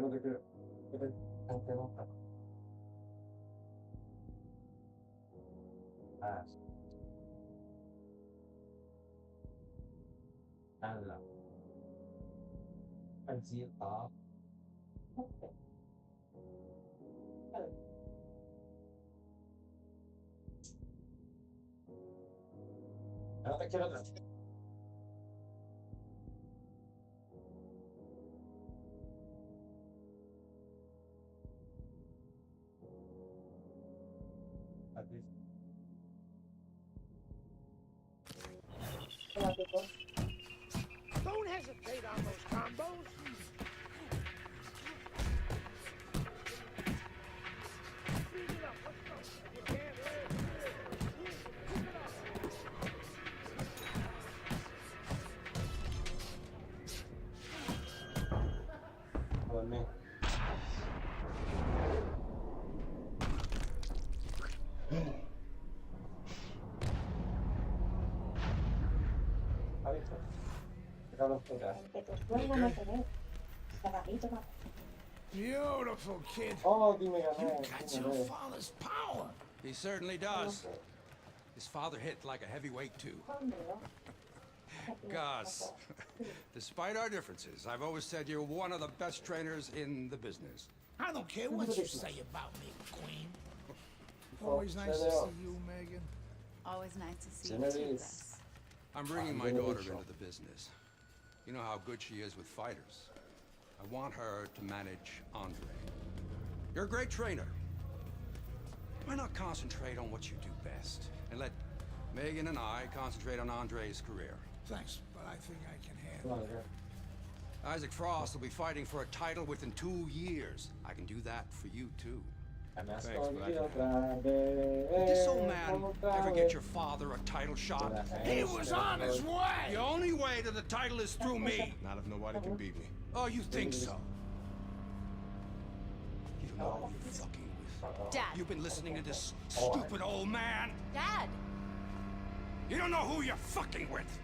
no te creo. Aunque no. Ah, alla. Anzi, ah. No te quiero atrás. Don't hesitate on those combos. Speed it up, let's go. You can't live. Pick it up. Joder. Beautiful, kid. Oh, dime You gané. got your father's power. He certainly does. His father hit like a heavyweight too. Gus, despite our differences, I've always said you're one of the best trainers in the business. I don't care what you say about me, Queen. Always nice to see you, Megan. Always nice to see you too, Gus. I'm bringing my daughter into the business. You know how good she is with fighters. I want her to manage Andre. You're a great trainer. Why not concentrate on what you do best and let Megan and I concentrate on Andre's career? Thanks, but I think I can handle it. Isaac Frost will be fighting for a title within 2 years. I can do that for you too. Thanks, Did this old man ever get your father a title shot? He was on his way. The only way to the title is through me. Not if nobody can beat me. Oh, you think so? You don't know who you're fucking with. Dad. You've been listening to this stupid old man. Dad! You don't know who you're fucking with.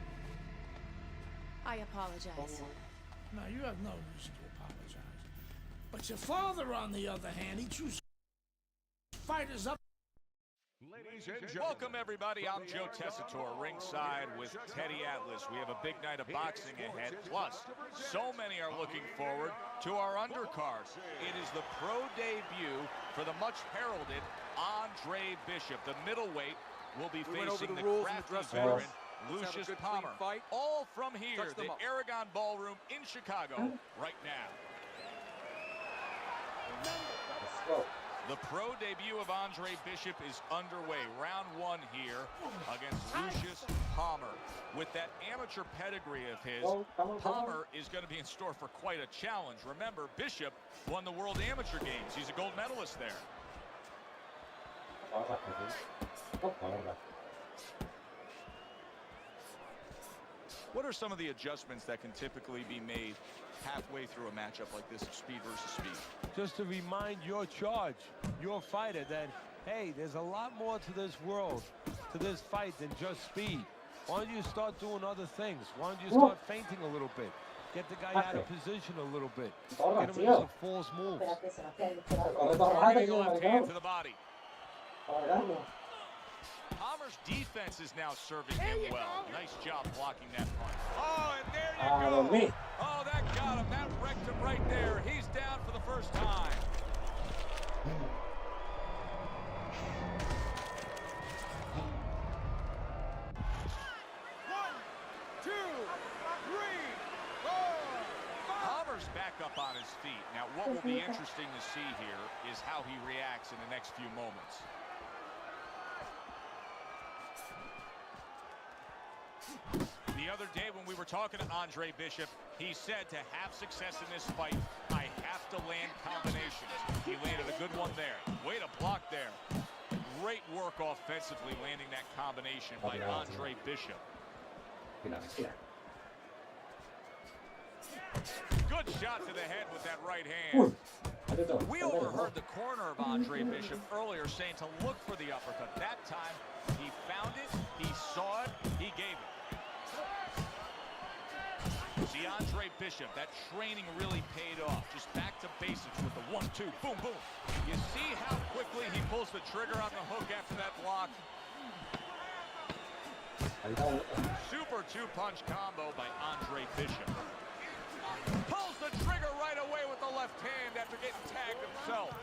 I apologize. No, you have no reason to apologize. But your father, on the other hand, he chooses fighters up. Ladies and gentlemen, welcome everybody. I'm Joe Tessitore, ringside with Teddy Atlas. We have a big night of boxing ahead. Plus, so many are looking forward to our undercard. It is the pro debut for the much heralded Andre Bishop. The middle-weight will be facing the crafty veteran Lucius Palmer. All from here, the Aragon Ballroom in Chicago, right now. Let's go. The pro debut of Andre Bishop is underway. Round one here against Lucius Palmer. With that amateur pedigree of his, Palmer is going to be in store for quite a challenge. Remember, Bishop won the World Amateur Games. He's a gold medalist there. What are some of the adjustments that can typically be made halfway through a matchup like this of speed versus speed? Just to remind your charge, your fighter, that, hey, there's a lot more to this world, to this fight than just speed. Why don't you start doing other things? Why don't you start feinting a little bit? Get the guy out of position a little bit. Get him into some false moves. Targeting a left hand to the body. Palmer's defense is now serving him well. Nice job blocking that punch. Oh, and there you go. Oh, that got him. That wrecked him right there. He's down for the first time. One, two, three, four, five. Palmer's back up on his feet. Now, what will be interesting to see here is how he reacts in the next few moments. The other day when we were talking to Andre Bishop, he said to have success in this fight, I have to land combinations. He landed a good one there. Way to block there. Great work offensively landing that combination by Andre Bishop. Good shot to the head with that right hand. We overheard the corner of Andre Bishop earlier saying to look for the uppercut. That time, he found it, he saw it, he gave it. See, Andre Bishop, that training really paid off. Just back to basics with the 1-2, boom, boom. You see how quickly he pulls the trigger on the hook after that block? Super two-punch combo by Andre Bishop. Pulls the trigger right away with the left hand after getting tagged himself.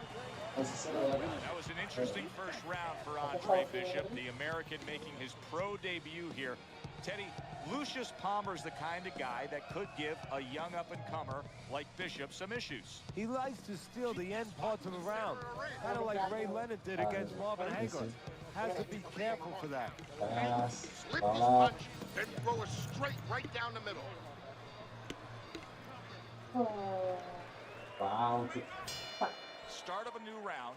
That was an interesting first round for Andre Bishop, the American making his pro debut here. Teddy, Lucius Palmer's the kind of guy that could give a young up-and-comer like Bishop some issues. He likes to steal the end parts of the round, kind of like Ray Leonard did against Marvin Hagler. Has to be careful for that. Slip his punch, then throw it straight right down the middle. Start of a new round.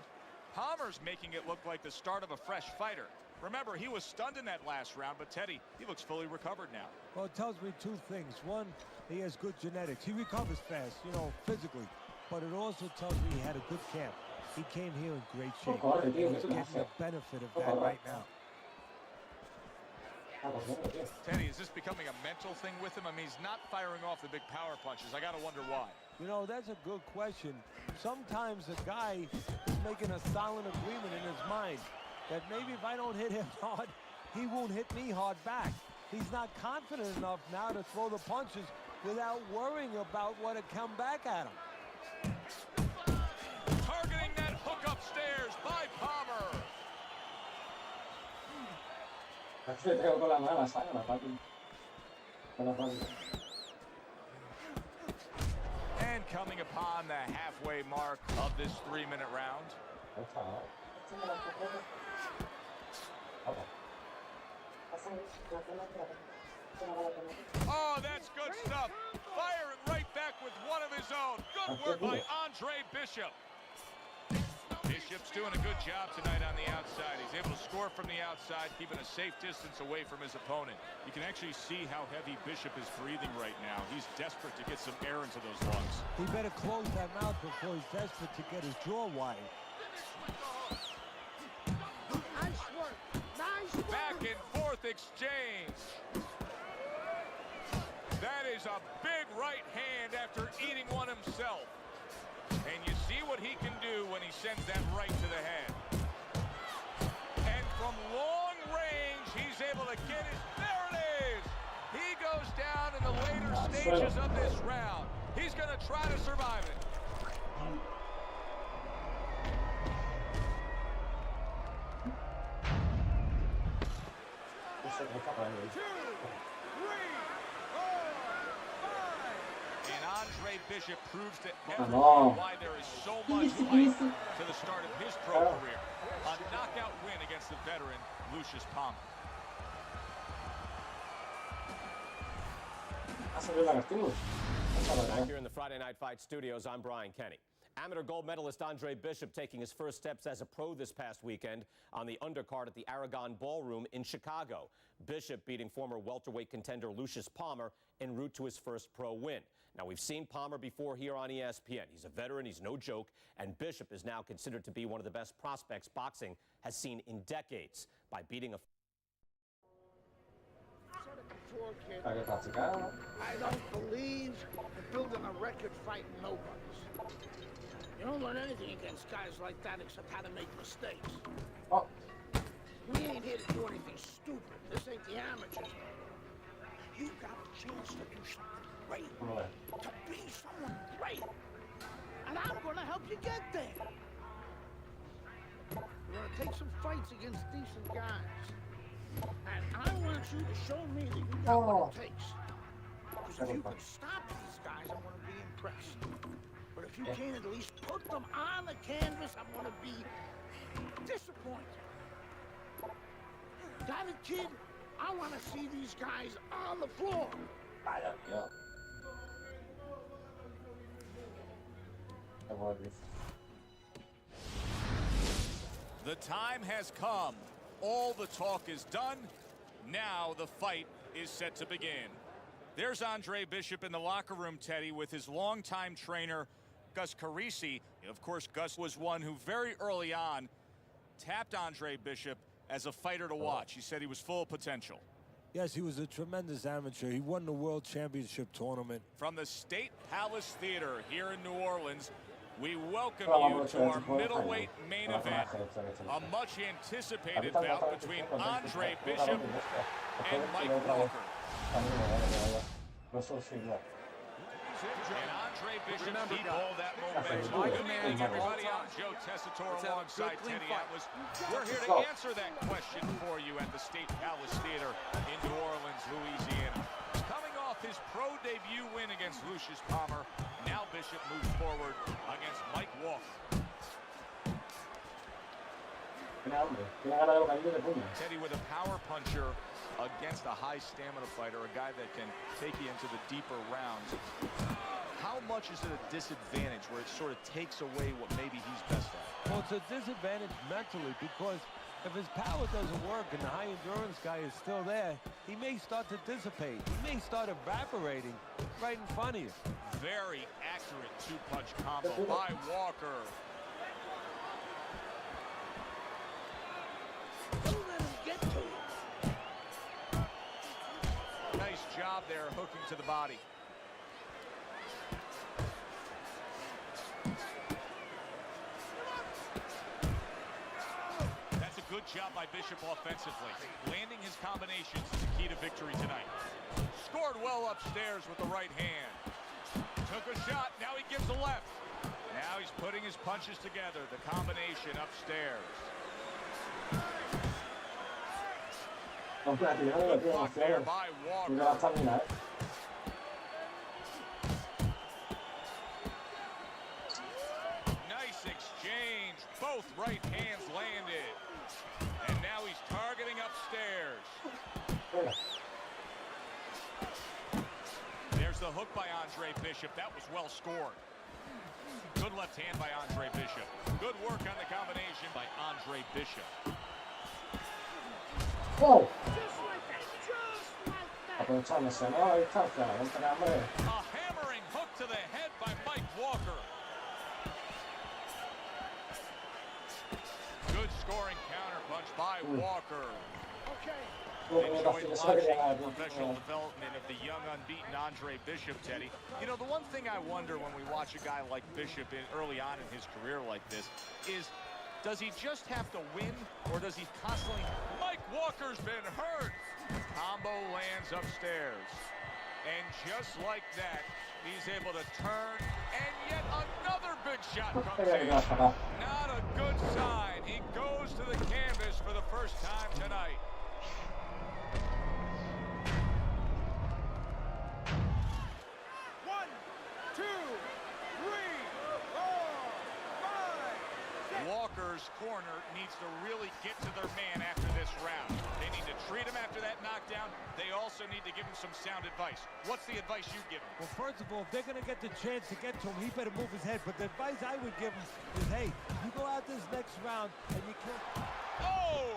Palmer's making it look like the start of a fresh fighter. Remember, he was stunned in that last round, but Teddy, he looks fully recovered now. Well, it tells me two things. One, he has good genetics. He recovers fast, you know, physically. But it also tells me he had a good camp. He came here in great shape. He's getting the benefit of that right now. Teddy, is this becoming a mental thing with him? I mean, he's not firing off the big power punches. I got to wonder why. You know, that's a good question. Sometimes a guy is making a silent agreement in his mind that maybe if I don't hit him hard, he won't hit me hard back. He's not confident enough now to throw the punches without worrying about what will come back at him. Targeting that hook upstairs by Palmer. And coming upon the halfway mark of this 3-minute round. Oh, that's good stuff. Firing right back with one of his own. Good work by Andre Bishop. Bishop's doing a good job tonight on the outside. He's able to score from the outside, keeping a safe distance away from his opponent. You can actually see how heavy Bishop is breathing right now. He's desperate to get some air into those lungs. He better close that mouth before he's desperate to get his jaw wide. Nice work. Nice work. Back and forth exchange. That is a big right hand after eating one himself. And you see what he can do when he sends that right to the head. And from long range, he's able to get it. There it is. He goes down in the later stages of this round. He's going to try to survive it. Andre Bishop proves to everyone why there is so much hype to the start of his pro career. A knockout win against the veteran, Lucius Palmer. Back here in the Friday Night Fight studios, I'm Brian Kenny. Amateur gold medalist Andre Bishop taking his first steps as a pro this past weekend on the undercard at the Aragon Ballroom in Chicago. Bishop beating former welterweight contender Lucius Palmer en route to his first pro win. Now, we've seen Palmer before here on ESPN. He's a veteran, he's no joke, and Bishop is now considered to be one of the best prospects boxing has seen in decades by beating a... I don't believe in building a record fighting nobodies. You don't learn anything against guys like that except how to make mistakes. Oh. We ain't here to do anything stupid. This ain't the amateurs. You got a chance to do something great. To be someone great. And I'm gonna help you get there. You're gonna take some fights against decent guys. And I want you to show me that you got what it takes. Because if you can stop these guys, I'm gonna be impressed. But if you can't at least put them on the canvas, I'm gonna be disappointed. Got it, kid? I want to see these guys on the floor. The time has come. All the talk is done. Now the fight is set to begin. There's Andre Bishop in the locker room, Teddy, with his longtime trainer, Gus Carisi. Of course, Gus was one who very early on tapped Andre Bishop as a fighter to watch. He said he was full of potential. Yes, he was a tremendous amateur. He won the World Championship tournament. From the State Palace Theater here in New Orleans, we welcome you to our middleweight main event. A much anticipated bout between Andre Bishop and Mike Walker. And Andre Bishop, he pulled that momentum. Good evening, everybody. I'm Joe Tessitore alongside Teddy Atlas. We're here to answer that question for you at the State Palace Theater in New Orleans, Louisiana. Coming off his pro debut win against Lucius Palmer, now Bishop moves forward against Mike Walker. Teddy with a power puncher against a high stamina fighter, a guy that can take you into the deeper rounds. How much is it a disadvantage where it sort of takes away what maybe he's best at? Well, it's a disadvantage mentally because if his power doesn't work and the high endurance guy is still there, he may start to dissipate. He may start evaporating right in front of you. Very accurate two-punch combo by Walker. Don't let him get to you. Nice job there, hooking to the body. That's a good job by Bishop offensively. Landing his combinations is the key to victory tonight. Scored well upstairs with the right hand. Took a shot, now he gives a left. Now he's putting his punches together, the combination upstairs. Good block there by Walker. Nice exchange. Both right hands landed. And now he's targeting upstairs. There's the hook by Andre Bishop. That was well scored. Good left hand by Andre Bishop. Good work on the combination by Andre Bishop. Whoa! Just like that. Just like that. A hammering hook to the head by Mike Walker. Good scoring counterpunch by Walker. Okay. Enjoyed watching the professional development of the young, unbeaten Andre Bishop, Teddy. You know, the one thing I wonder when we watch a guy like Bishop early on in his career like this is, does he just have to win, or does he constantly... Mike Walker's been hurt. Combo lands upstairs. And just like that, he's able to turn, and yet another big shot comes in. Not a good sign. He goes to the canvas for the first time tonight. One, two, three, four, five. Walker's corner needs to really get to their man after this round. They need to treat him after that knockdown. They also need to give him some sound advice. What's the advice you give him? Well, first of all, if they're going to get the chance to get to him, he better move his head. But the advice I would give him is, hey, you go out this next round and you kill... Oh!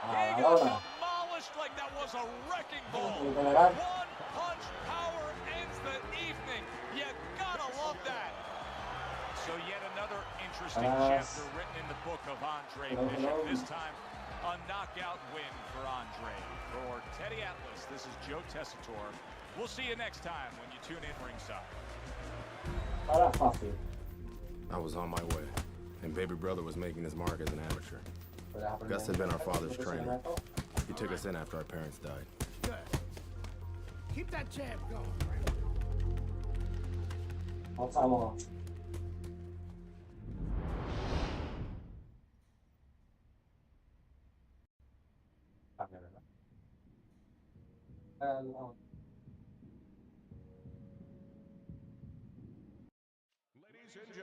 He got demolished like that was a wrecking ball. One punch power ends the evening. You gotta love that. So yet another interesting chapter written in the book of Andre Bishop. This time, a knockout win for Andre. For Teddy Atlas, this is Joe Tessitore. We'll see you next time when you tune in ringside. I was on my way, and baby brother was making his mark as an amateur. Gus had been our father's trainer. He took us in after our parents died. Good. Keep that jab going.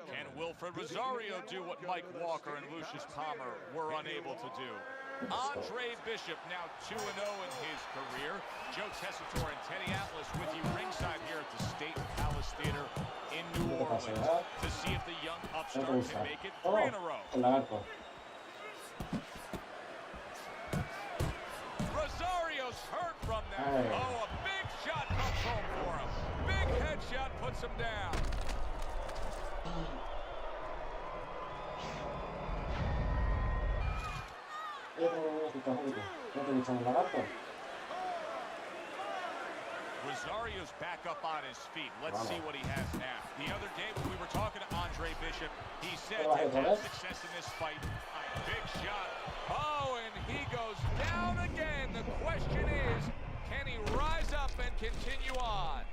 Can Wilfred Rosario do what Mike Walker and Lucius Palmer were unable to do? Andre Bishop now 2-0 in his career. Joe Tessitore and Teddy Atlas with you ringside here at the State Palace Theater in New Orleans to see if the young upstart can make it 3 in a row. Rosario's hurt from that. Oh, a big shot comes home for him. Big headshot puts him down. Rosario's back up on his feet. Let's see what he has now. The other day when we were talking to Andre Bishop, he said to have success in this fight, big shot. Oh, and he goes down again. The question is, can he rise up and continue on?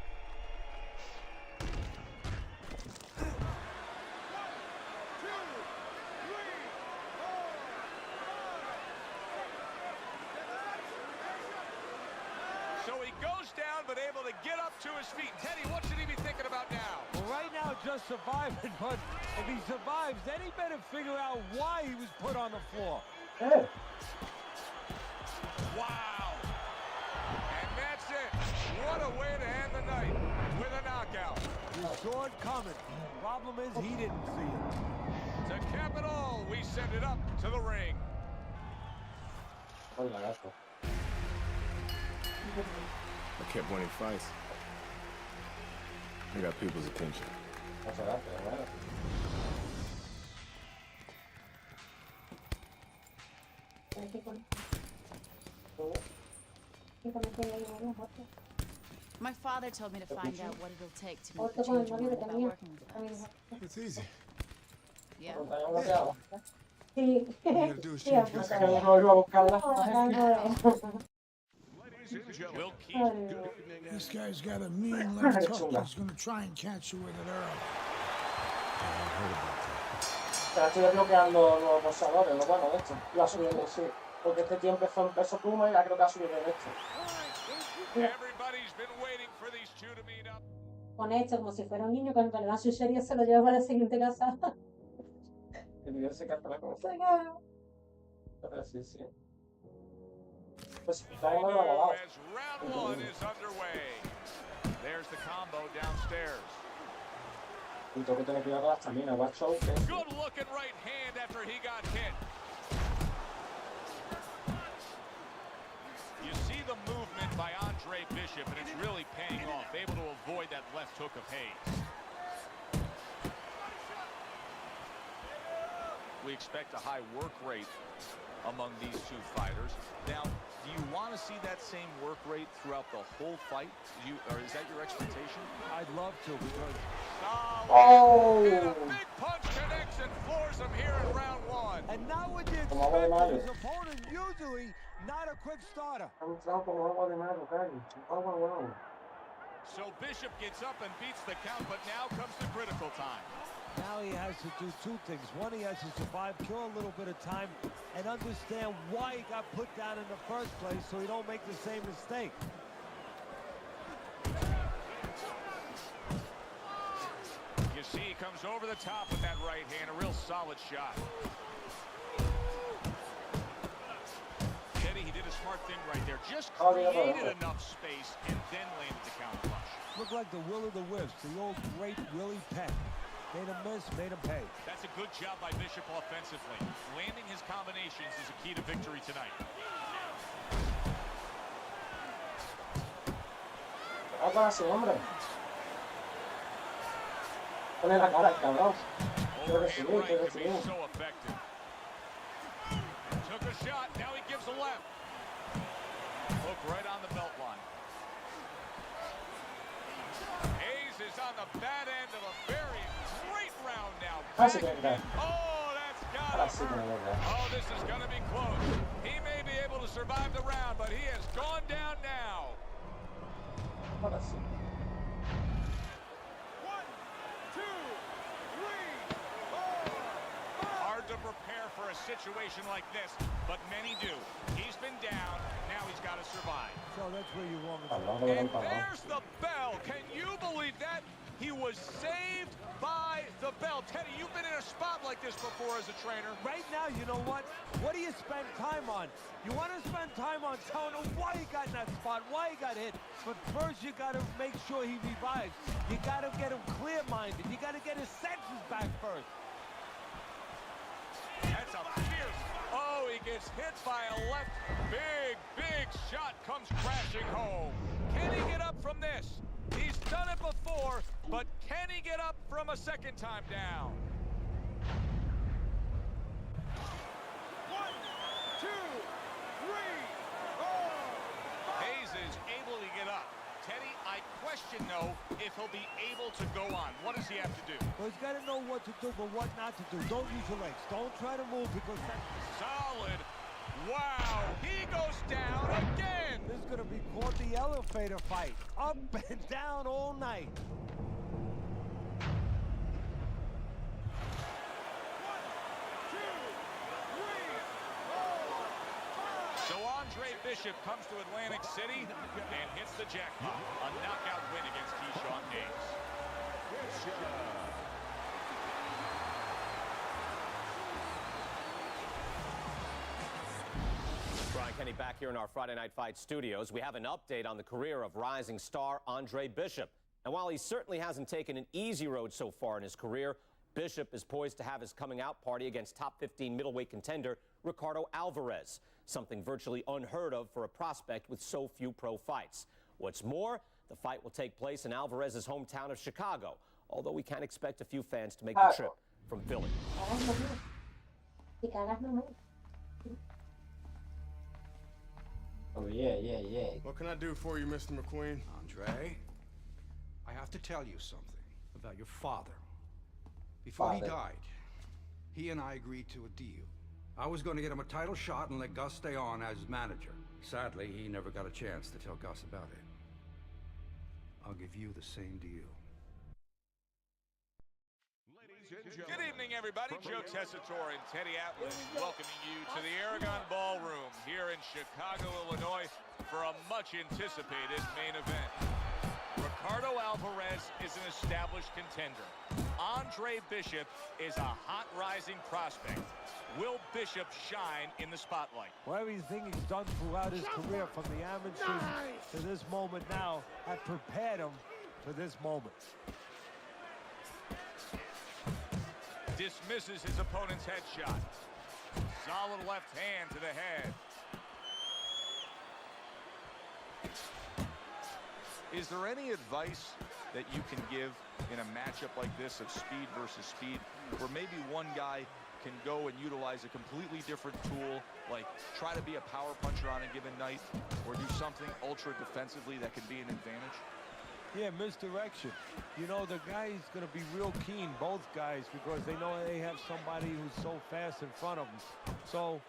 So he goes down, but able to get up to his feet. Teddy, what should he be thinking about now? Well, right now, just surviving, but if he survives, then he better figure out why he was put on the floor. ¡Eh! Wow. And that's it. What a way to end the night with a knockout. He saw it coming. Problem is, he didn't see it. To cap it all, we send it up to the ring. Hola, gato. I kept winning fights. I got people's attention. Muchas gracias, hermano. My father told me to find out what it'll take to make the change your mind about working with us. It's easy. Yeah. All you gotta do is change your We'll keep. This guy's got a mean left hook. He's going to try and catch you with it early. Estoy desbloqueando los boxeadores, lo bueno de esto. Iba subiendo, sí. Porque este tío empezó en peso pluma y ya creo que ha subido en esto. Everybody's been waiting for these two to meet up. Con esto, como si fuera un niño, cuando le dan su serie se lo lleva para la siguiente casa. El video se canta la cosa. Pero sí, sí. Pues está en el lavado. As round one is underway. There's the combo downstairs. Y tengo que tener cuidado con las taminas. Watch out. Good looking right hand after he got hit. You see the movement by Andre Bishop, and it's really paying off. Able to avoid that left hook of Hayes. We expect a high work rate among these two fighters. Now, do you want to see that same work rate throughout the whole fight? Or is that your expectation? I'd love to, because... Oh! And a big punch connects and floors him here in round one. And now what you expect is his opponent usually not a quick starter. So Bishop gets up and beats the count, but now comes the critical time. Now he has to do two things. One, he has to survive, kill a little bit of time, and understand why he got put down in the first place so he don't make the same mistake. You see he comes over the top with that right hand, a real solid shot. Teddy, he did a smart thing right there. Just created enough space and then landed the counter punch. Looked like the will of the wisps, the old great Willie Peck. Made him miss, made him pay. That's a good job by Bishop offensively. Landing his combinations is a key to victory tonight. Hágase, hombre. Pone la cara al cabrón. Overhand right can be so effective. Took a shot, now he gives a left. Hook right on the belt line. Hayes is on the bad end of a very great round now. Oh, that's gotta hurt. Oh, this is gonna be close. He may be able to survive the round, but he has gone down now. 1, 2, 3, 4, 5. Hard to prepare for a situation like this, but many do. He's been down, now he's got to survive. So that's where you want to go. And there's the bell. Can you believe that? He was saved by the bell. Teddy, you've been in a spot like this before as a trainer. Right now, you know what? What do you spend time on? You want to spend time on telling him why he got in that spot, why he got hit. But first, you got to make sure he revives. You got to get him clear-minded. You got to get his senses back first. That's a fierce. Oh, he gets hit by a left. Big shot comes crashing home. Can he get up from this? He's done it before, but can he get up from a second time down? 1, 2, 3, 4. Hayes is able to get up. Teddy, I question, though, if he'll be able to go on. What does he have to do? Well, he's got to know what to do, but what not to do. Don't use your legs. Don't try to move because that's... Solid. Wow, he goes down again. This is going to be called the elevator fight. Up and down all night. So Andre Bishop comes to Atlantic City and hits the jackpot. A knockout win against Keyshawn Hayes. Brian Kenny back here in our Friday Night Fight studios. We have an update on the career of rising star Andre Bishop. And while he certainly hasn't taken an easy road so far in his career, Bishop is poised to have his coming out party against top 15 middleweight contender Ricardo Alvarez, something virtually unheard of for a prospect with so few pro fights. What's more, the fight will take place in Alvarez's hometown of Chicago, although we can expect a few fans to make the trip from Philly. Oh, yeah. What can I do for you, Mr. McQueen? Andre, I have to tell you something about your father. Before he died, he and I agreed to a deal. I was going to get him a title shot and let Gus stay on as manager. Sadly, he never got a chance to tell Gus about it. I'll give you the same deal. Good evening, everybody. Joe Tessitore and Teddy Atlas welcoming you to the Aragon Ballroom here in Chicago, Illinois for a much-anticipated main event. Ricardo Alvarez is an established contender. Andre Bishop is a hot rising prospect. Will Bishop shine in the spotlight? Well, everything he's done throughout his career, from the amateurs to this moment now, have prepared him for this moment. Dismisses his opponent's headshot. Solid left hand to the head. Is there any advice that you can give in a matchup like this of speed versus speed, where maybe one guy can go and utilize a completely different tool, like try to be a power puncher on a given night, or do something ultra defensively that can be an advantage? Yeah, misdirection. You know, the guy's going to be real keen, both guys, because they know they have somebody who's so fast in front of them. So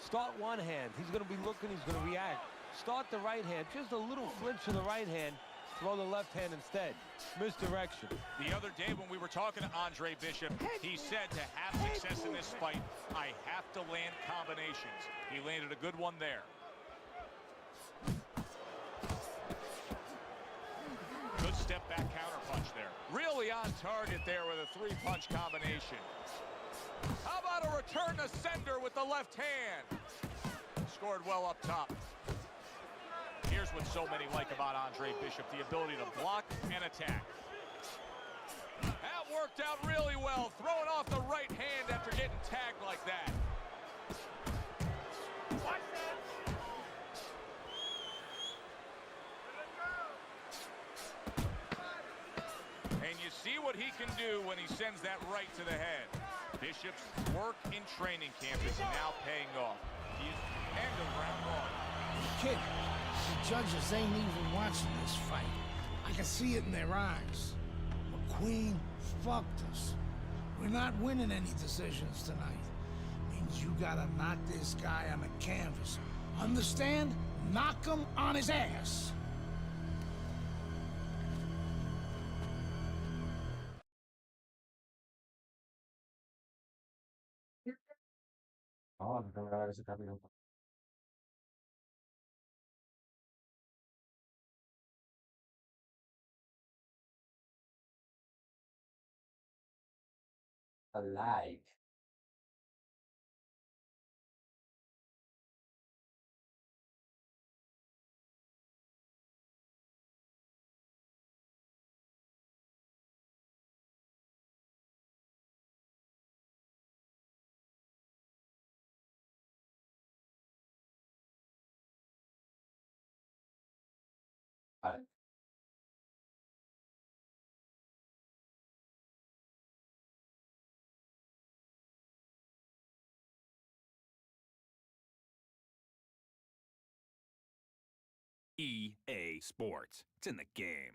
start one hand. He's going to be looking, he's going to react. Start the right hand, just a little flinch to the right hand, throw the left hand instead. Misdirection. The other day when we were talking to Andre Bishop, he said to have success in this fight, I have to land combinations. He landed a good one there. Good step back counter punch there. Really on target there with a three-punch combination. How about a return to sender with the left hand? Scored well up top. Here's what so many like about Andre Bishop, the ability to block and attack. That worked out really well, throwing off the right hand after getting tagged like that. And you see what he can do when he sends that right to the head. Bishop's work in training camp is now paying off. He's end of round one. Kid, the judges ain't even watching this fight. I can see it in their eyes. McQueen fucked us. We're not winning any decisions tonight. Means you gotta knock this guy on the canvas. Understand? Knock him on his ass. Oh, no me va a ver ese capítulo. Alive. Vale. EA Sports. It's in the game.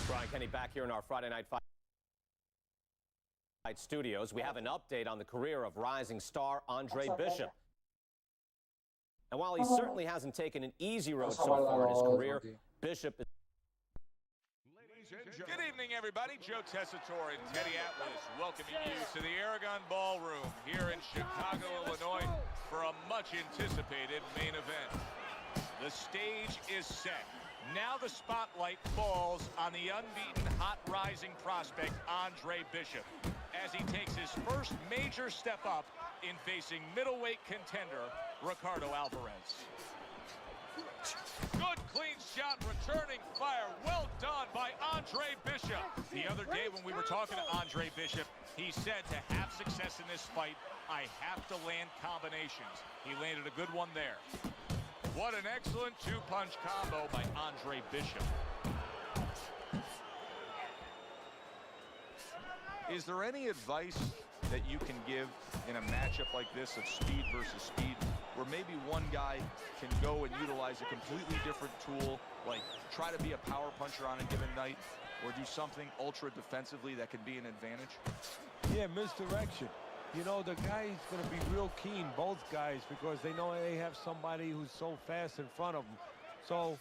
Brian Kenny back here in our Friday Night Fight studios. We have an update on the career of rising star Andre Bishop. And while he certainly hasn't taken an easy road so far in his career, Bishop is... Good evening, everybody. Joe Tessitore and Teddy Atlas welcoming you to the Aragon Ballroom here in Chicago, Illinois for a much-anticipated main event. The stage is set. Now the spotlight falls on the unbeaten, hot-rising prospect, Andre Bishop, as he takes his first major step up in facing middleweight contender, Ricardo Alvarez. Good, clean shot, returning fire. Well done by Andre Bishop. The other day when we were talking to Andre Bishop, he said to have success in this fight, I have to land combinations. He landed a good one there. What an excellent two-punch combo by Andre Bishop. Is there any advice that you can give in a matchup like this of speed versus speed, where maybe one guy can go and utilize a completely different tool, like try to be a power puncher on a given night, or do something ultra defensively that can be an advantage? Yeah, misdirection. You know, the guy's going to be real keen, both guys, because they know they have somebody who's so fast in front of them. So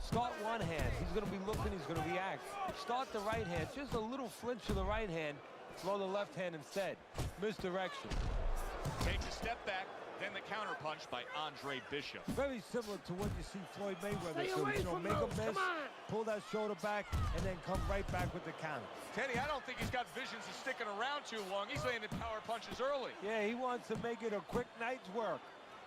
start one hand. He's going to be looking, he's going to react. Start the right hand. Just a little flinch of the right hand. Throw the left hand instead. Misdirection. Takes a step back, then the counter punch by Andre Bishop. Very similar to what you see Floyd Mayweather do. You know, make a miss, pull that shoulder back, and then come right back with the counter. Teddy, I don't think he's got visions of sticking around too long. He's landing power punches early. Yeah, he wants to make it a quick night's work.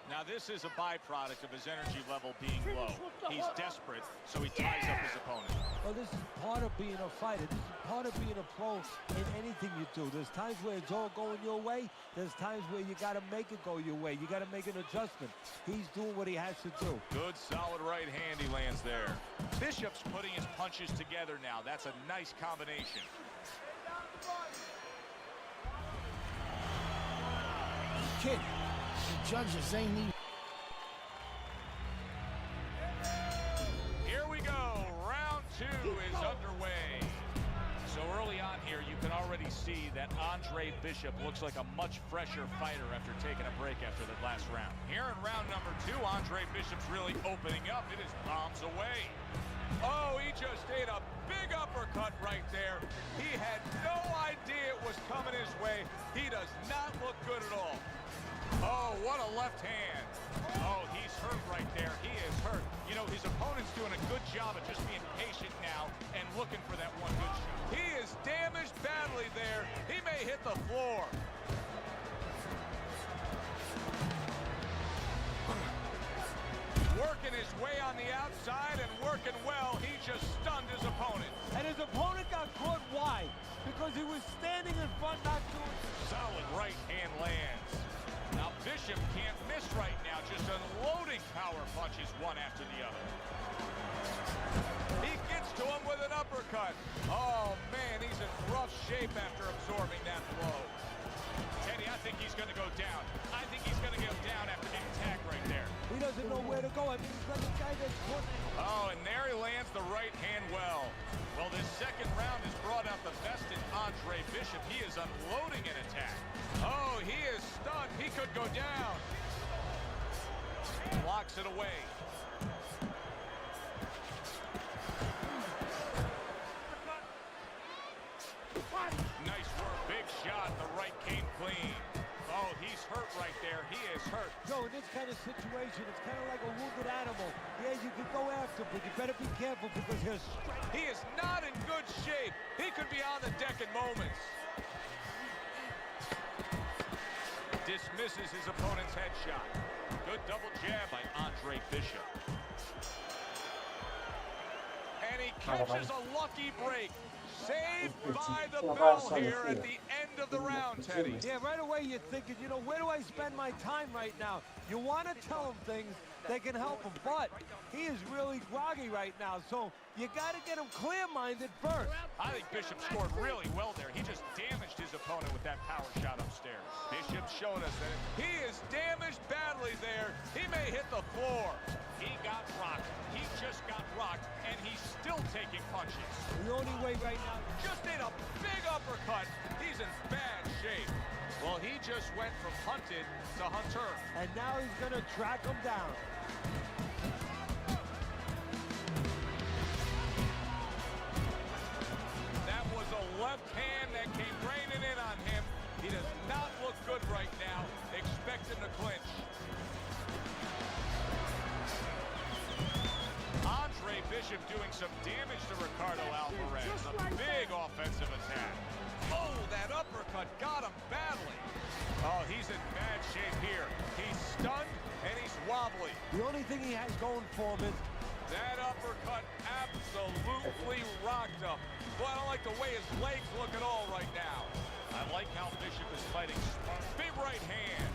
Now, this is a byproduct of his energy level being low. He's desperate, so he ties up his opponent. Well, this is part of being a fighter. This is part of being a pro in anything you do. There's times where it's all going your way. There's times where you got to make it go your way. You got to make an adjustment. He's doing what he has to do. Good, solid right hand he lands there. Bishop's putting his punches together now. That's a nice combination. Kid, the judges ain't even... Here we go. Round two is underway. So early on here, you can already see that Andre Bishop looks like a much fresher fighter after taking a break after the last round. Here in round number two, Andre Bishop's really opening up. It is bombs away. Oh, he just ate a big uppercut right there. He had no idea it was coming his way. He does not look good at all. Oh, what a left hand. Oh, he's hurt right there. He is hurt. You know, his opponent's doing a good job of just being patient now and looking for that one good shot. He is damaged badly there. He may hit the floor. Working his way on the outside and working well. He just stunned his opponent. And his opponent got caught wide because he was standing in front, not doing... Solid right hand lands. Now Bishop can't miss right now, just unloading power punches one after the other. He gets to him with an uppercut. Oh man, he's in rough shape after absorbing that blow. Teddy, I think he's going to go down. I think he's going to go down after getting tagged right there. He doesn't know where to go. I mean, he's like a guy that's put... Oh, and there he lands the right hand well. Well, this second round has brought out the best in Andre Bishop. He is unloading an attack. Oh, he is stunned. He could go down. Blocks it away. Nice work. Big shot. The right came clean. Oh, he's hurt right there. He is hurt. So in this kind of situation, it's kind of like a wounded animal. Yeah, you can go after, but you better be careful because he'll strike. He is not in good shape. He could be on the deck in moments. Dismisses his opponent's headshot. Good double jab by Andre Bishop. And he catches a lucky break. Saved by the bell here at the end End of the round, Teddy. Yeah, right away you're thinking, you know, where do I spend my time right now? You want to tell him things that can help him, but he is really groggy right now, so you got to get him clear-minded first. I think Bishop scored really well there. He just damaged his opponent with that power shot upstairs. Bishop's showing us that he is damaged badly there. He may hit the floor. He got rocked. He just got rocked, and he's still taking punches. The only way right now... Just ate a big uppercut. He's in bad shape. Well, he just went from hunted to hunter. And now he's going to track him down. That was a left hand that came raining in on him. He does not look good right now. Expect him to clinch. Andre Bishop doing some damage to Ricardo Alvarez. A big offensive attack. Oh, that uppercut got him badly. Oh, he's in bad shape here. He's stunned and he's wobbly. The only thing he has going for him is... That uppercut absolutely rocked him. Boy, I don't like the way his legs look at all right now. I like how Bishop is fighting smart. Big right hand.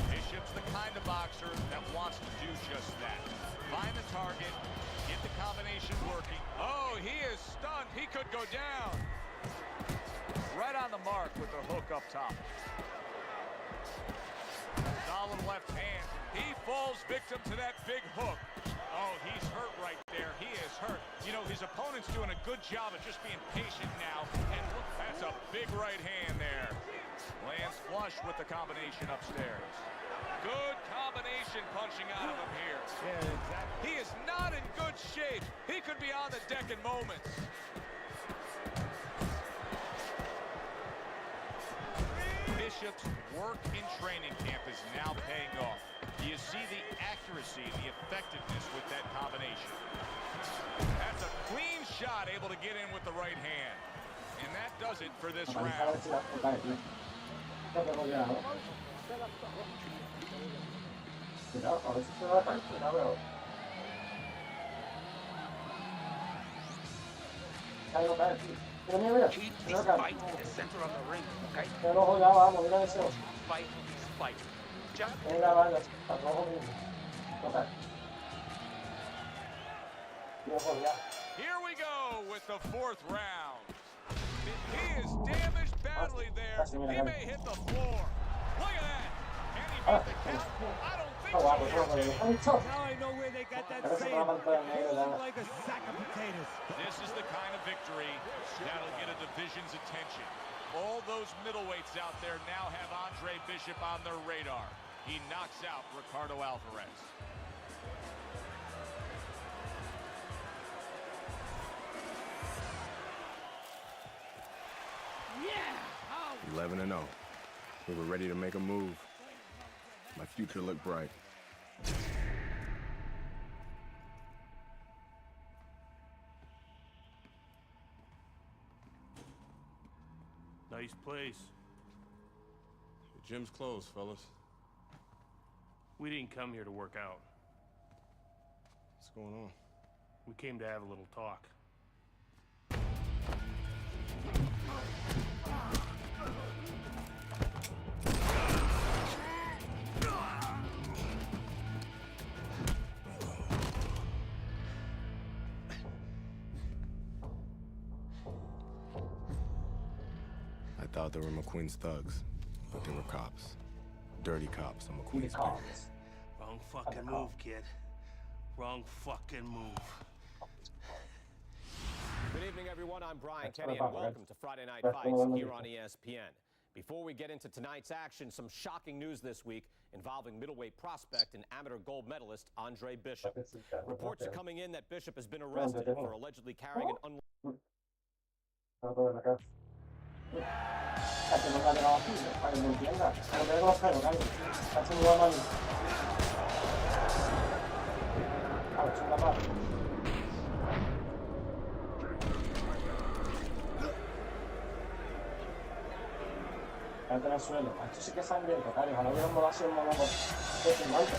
Bishop's the kind of boxer that wants to do just that. Find the target, get the combination working. Oh, he is stunned. He could go down. Right on the mark with the hook up top. Solid left hand. He falls victim to that big hook. Oh, he's hurt right there. He is hurt. You know, his opponent's doing a good job of just being patient now. And look, that's a big right hand there. Lands flush with the combination upstairs. Good combination punching out of him here. Yeah, exactly. He is not in good shape. He could be on the deck in moments. Bishop's work in training camp is now paying off. You see the accuracy and the effectiveness with that combination. That's a clean shot, able to get in with the right hand. And that does it for this round. Treat this fight in the center of the ring, okay? Fight is fight. Just Here we go with the fourth round. He is damaged badly there. He may hit the floor. Look at that. Can he beat the count? I don't think so. Now I know where they got that saying. Like a sack of potatoes. This is the kind of victory that'll get a division's attention. All those middleweights out there now have Andre Bishop on their radar. He knocks out Ricardo Alvarez. Yeah! 11-0. We were ready to make a move. My future looked bright. Nice place. The gym's closed, fellas. We didn't come here to work out. What's going on? We came to have a little talk. I thought they were McQueen's thugs, but they were cops. Dirty cops on McQueen's cops. Wrong fucking move, kid. Wrong fucking move. Good evening, everyone. I'm Brian Kenny, and welcome to Friday Night Fights here on ESPN. Before we get into tonight's action, some shocking news this week involving middleweight prospect and amateur gold medalist Andre Bishop. Reports are coming in that Bishop has been arrested for allegedly carrying an Cállate en el suelo. Esto sí que es sangriento, Cari. Ojalá hubiéramos sido un monólogo de filmante.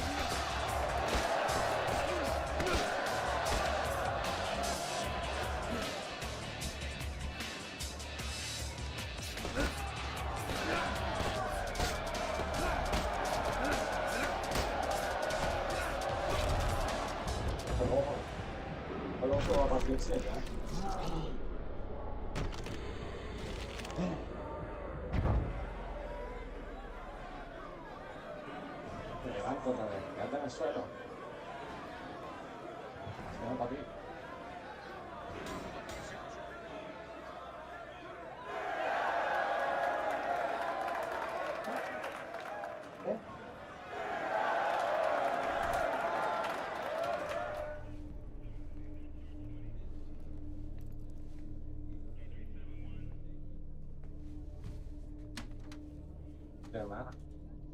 8 va a partir el 7, Me levanto otra vez, quédate en el suelo. Se va para ti.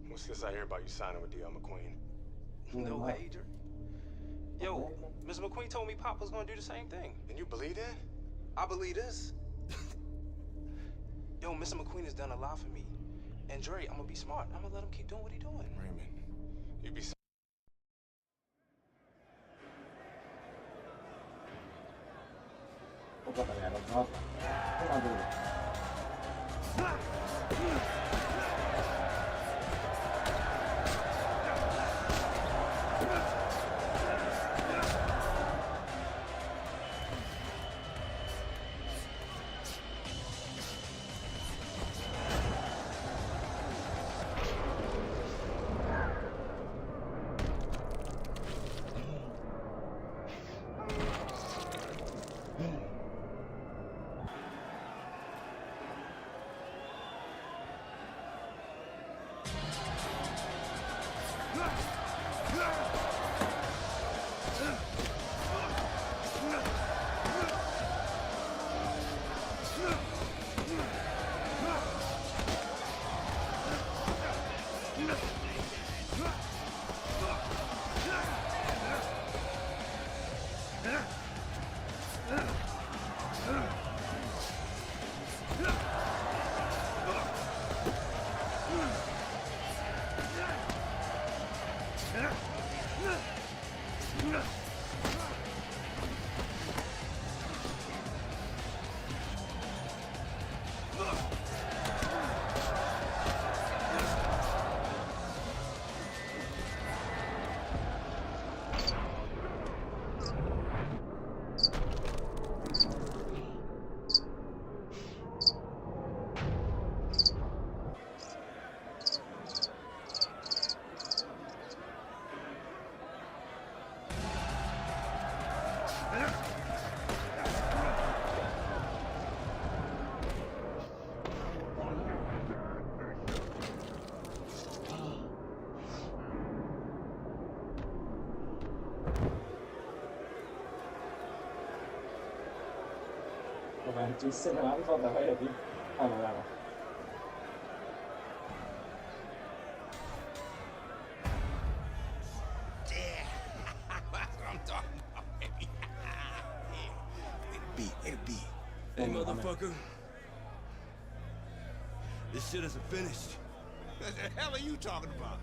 What's this I hear about you signing with D.L. McQueen? No way, Adrian. Yo, Miss McQueen told me Pop was gonna do the same thing. And you believe that? I believe this. Yo, Mr. McQueen has done a lot for me. And Dre, I'm gonna be smart. I'm gonna let him keep doing what he's doing. Raymond, you be... Otra pelea contra otra. Toma duro. Ci se ne va otra vez, tío. Vamos, vamos. Yeah, that's what I'm talking about, baby. Yeah. It'll be. Hey, motherfucker. This shit isn't finished. What the hell are you talking about?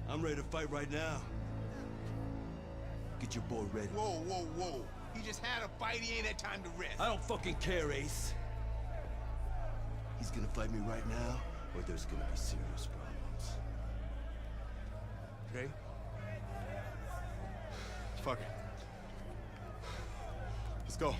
I'm ready to fight right now. Get your boy ready. Whoa, whoa, whoa. He just had a fight, he ain't had time to rest. I don't fucking care, Ace. He's gonna fight me right now, or there's gonna be serious problems. Okay? Fuck it. Let's go.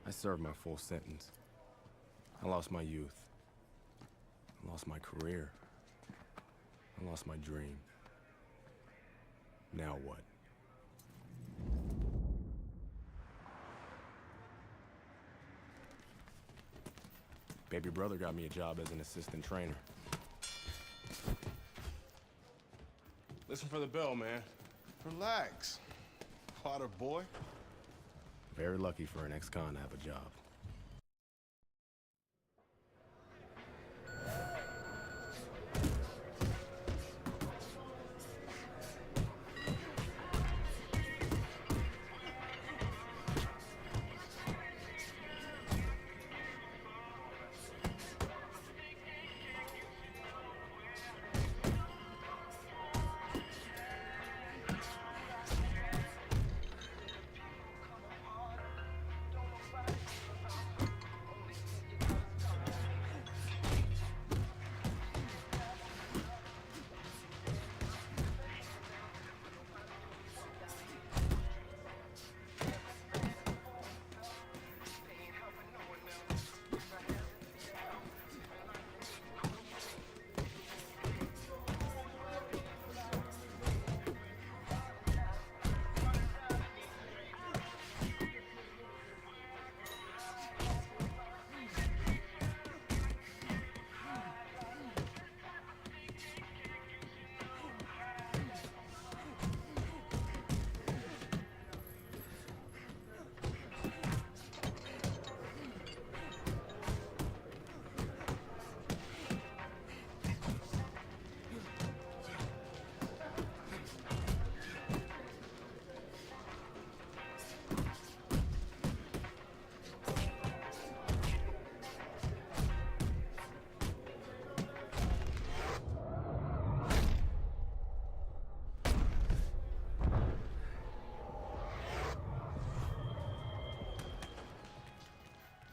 I served my full sentence. I lost my youth. I lost my career. I lost my dream. Now what? Baby brother got me a job as an assistant trainer. Listen for the bell, man. Relax. Potter boy. Very lucky for an ex-con to have a job.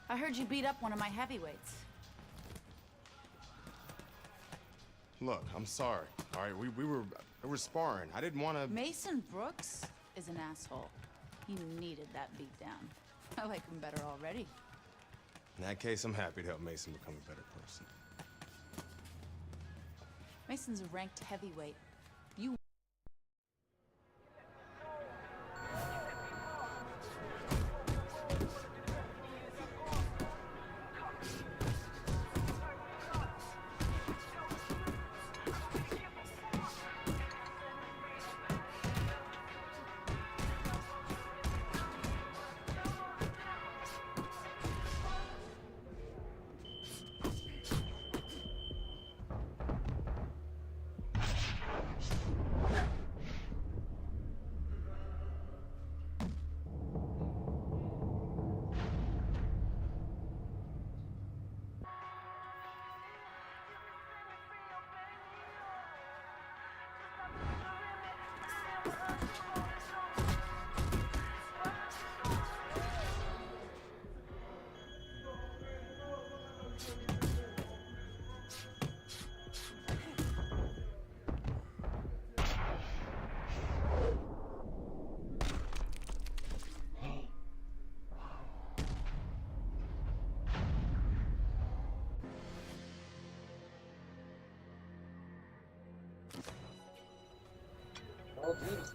I heard you beat up one of my heavyweights. Look, I'm sorry. All right, we were sparring. I didn't want to... Mason Brooks is an asshole. He needed that beat down. I like him better already. In that case, I'm happy to help Mason become a better person. Mason's a ranked heavyweight. You... Oh, geez.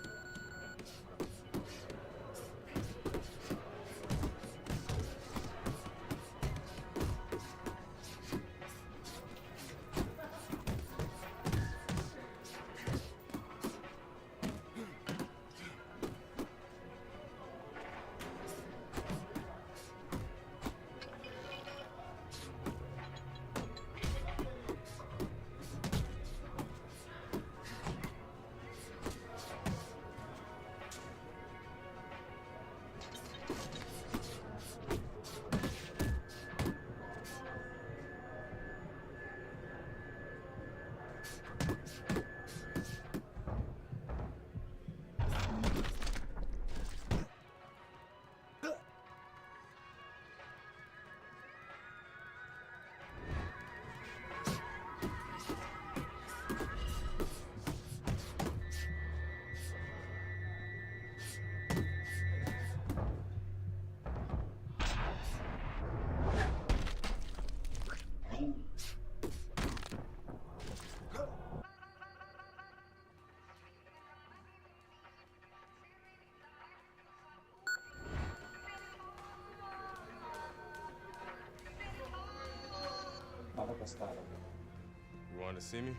You wanted to see me?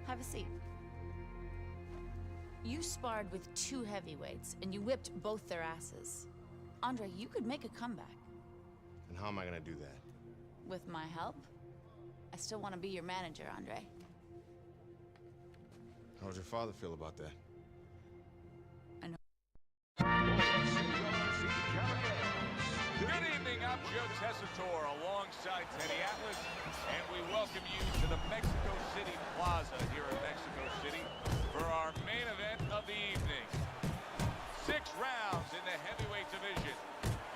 Have a seat. You sparred with 2 heavyweights, and you whipped both their asses. Andre, you could make a comeback. And how am I gonna do that? With my help? I still want to be your manager, Andre. How would your father feel about that? Good evening, I'm Joe Tessitore alongside Teddy Atlas, and we welcome you to the Mexico City Plaza here in Mexico City for our main event of the evening. 6 rounds in the heavyweight division.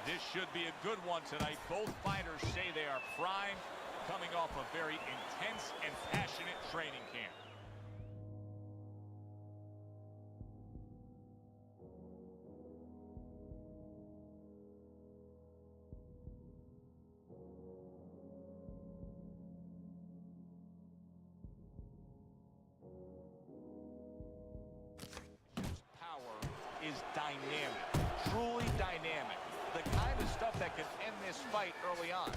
This should be a good one tonight. Both fighters say they are primed, coming off a very intense and passionate training camp. Is dynamic, truly dynamic. The kind of stuff that can end this fight early on.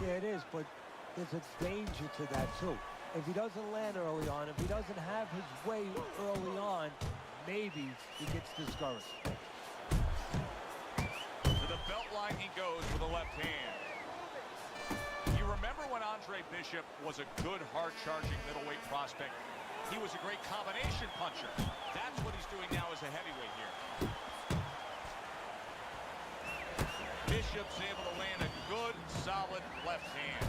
Yeah, it is, but there's a danger to that, too. If he doesn't land early on, if he doesn't have his way early on, maybe he gets discouraged. To the belt line he goes with the left hand. You remember when Andre Bishop was a good, hard-charging middleweight prospect? He was a great combination puncher. That's what he's doing now as a heavyweight here. Bishop's able to land a good, solid left hand.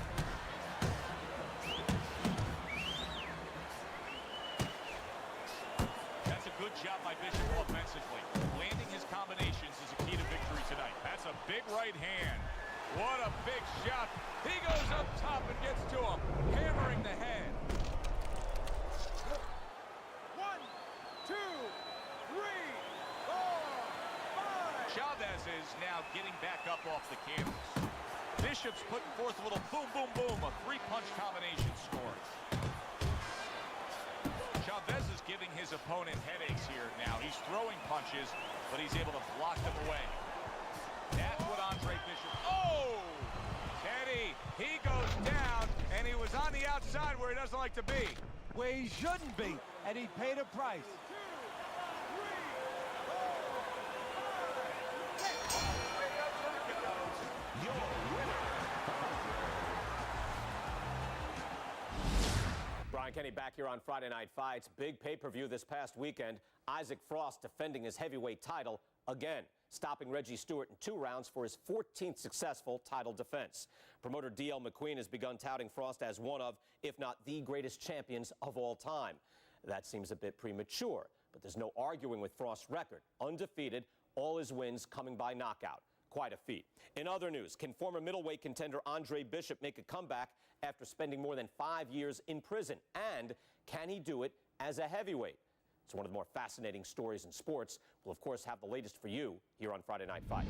That's a good job by Bishop offensively. Landing his combinations is a key to victory tonight. That's a big right hand. What a big shot. He goes up top and gets to him, hammering the head. 1, 2, 3, 4, 5. Chavez is now getting back up off the canvas. Bishop's putting forth a little boom, boom, boom, a 3-punch combination score. Chavez is giving his opponent headaches here now. He's throwing punches, but he's able to block them away. That's what Andre Bishop... Oh! Teddy, he goes down, and he was on the outside where he doesn't like to be. Where he shouldn't be, and he paid a price. Brian Kenny back here on Friday Night Fights. Big pay-per-view this past weekend. Isaac Frost defending his heavyweight title again, stopping Reggie Stewart in 2 rounds for his 14th successful title defense. Promoter D.L. McQueen has begun touting Frost as one of, if not the greatest champions of all time. That seems a bit premature, but there's no arguing with Frost's record. Undefeated, all his wins coming by knockout. Quite a feat. In other news, can former middleweight contender Andre Bishop make a comeback after spending more than 5 years in prison? And can he do it as a heavyweight? It's one of the more fascinating stories in sports. We'll, of course, have the latest for you here on Friday Night Fights.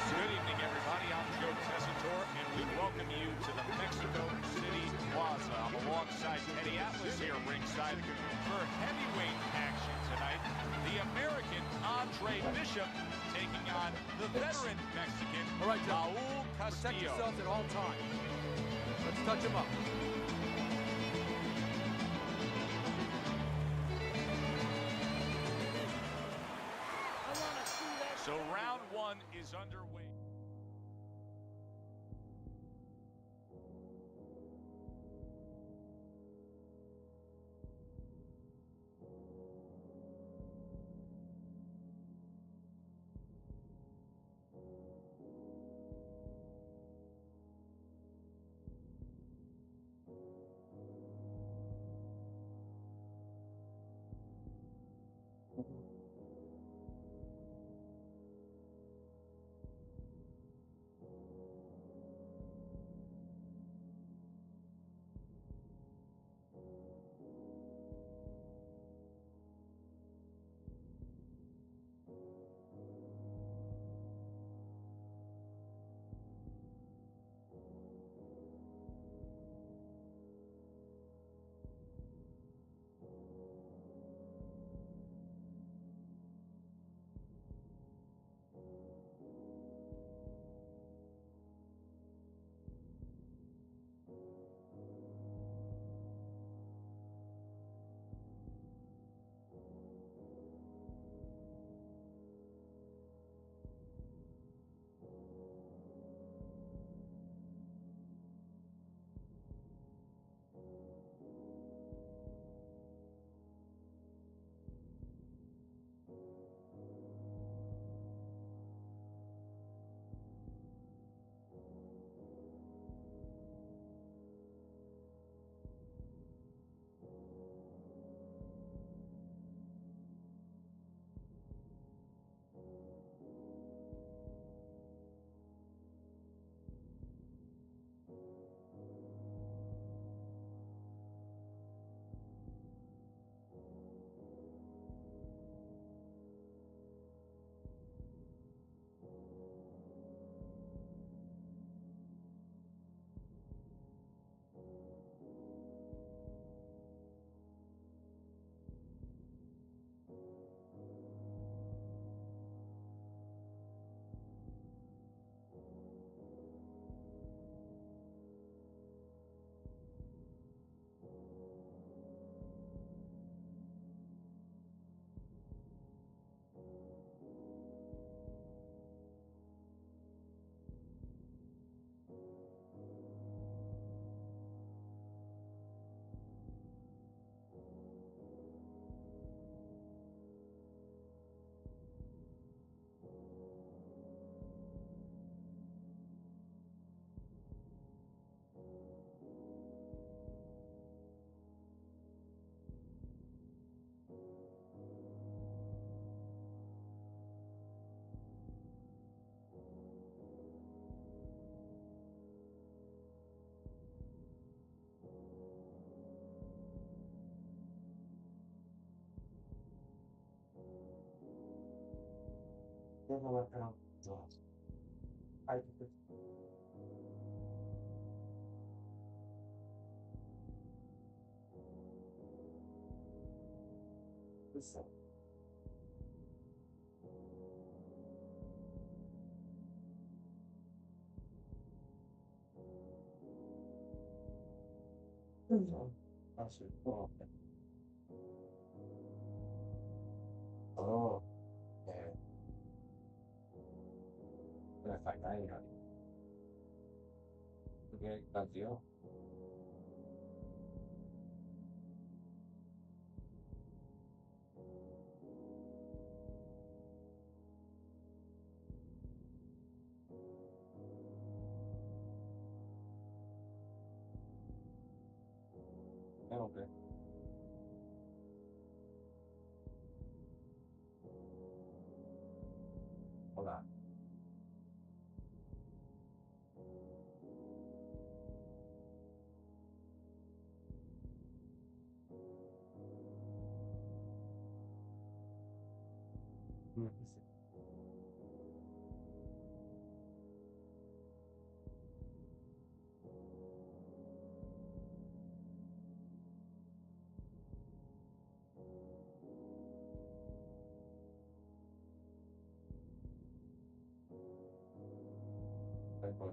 Good evening, everybody. I'm Joe Tessitore, and we welcome you to the Mexico City Plaza. I'm alongside Teddy Atlas here ringside for heavyweight action tonight. The American Andre Bishop taking on the veteran Mexican Raul Castillo. Protect yourselves at all times. Let's touch him up. So round 1 is underway. No me esperan. No. Ay, qué Listen. Así, como que. Oh, me falta ahí, ¿no? ¿Qué canción? Hombre. Hola. Sí. Ahí voy.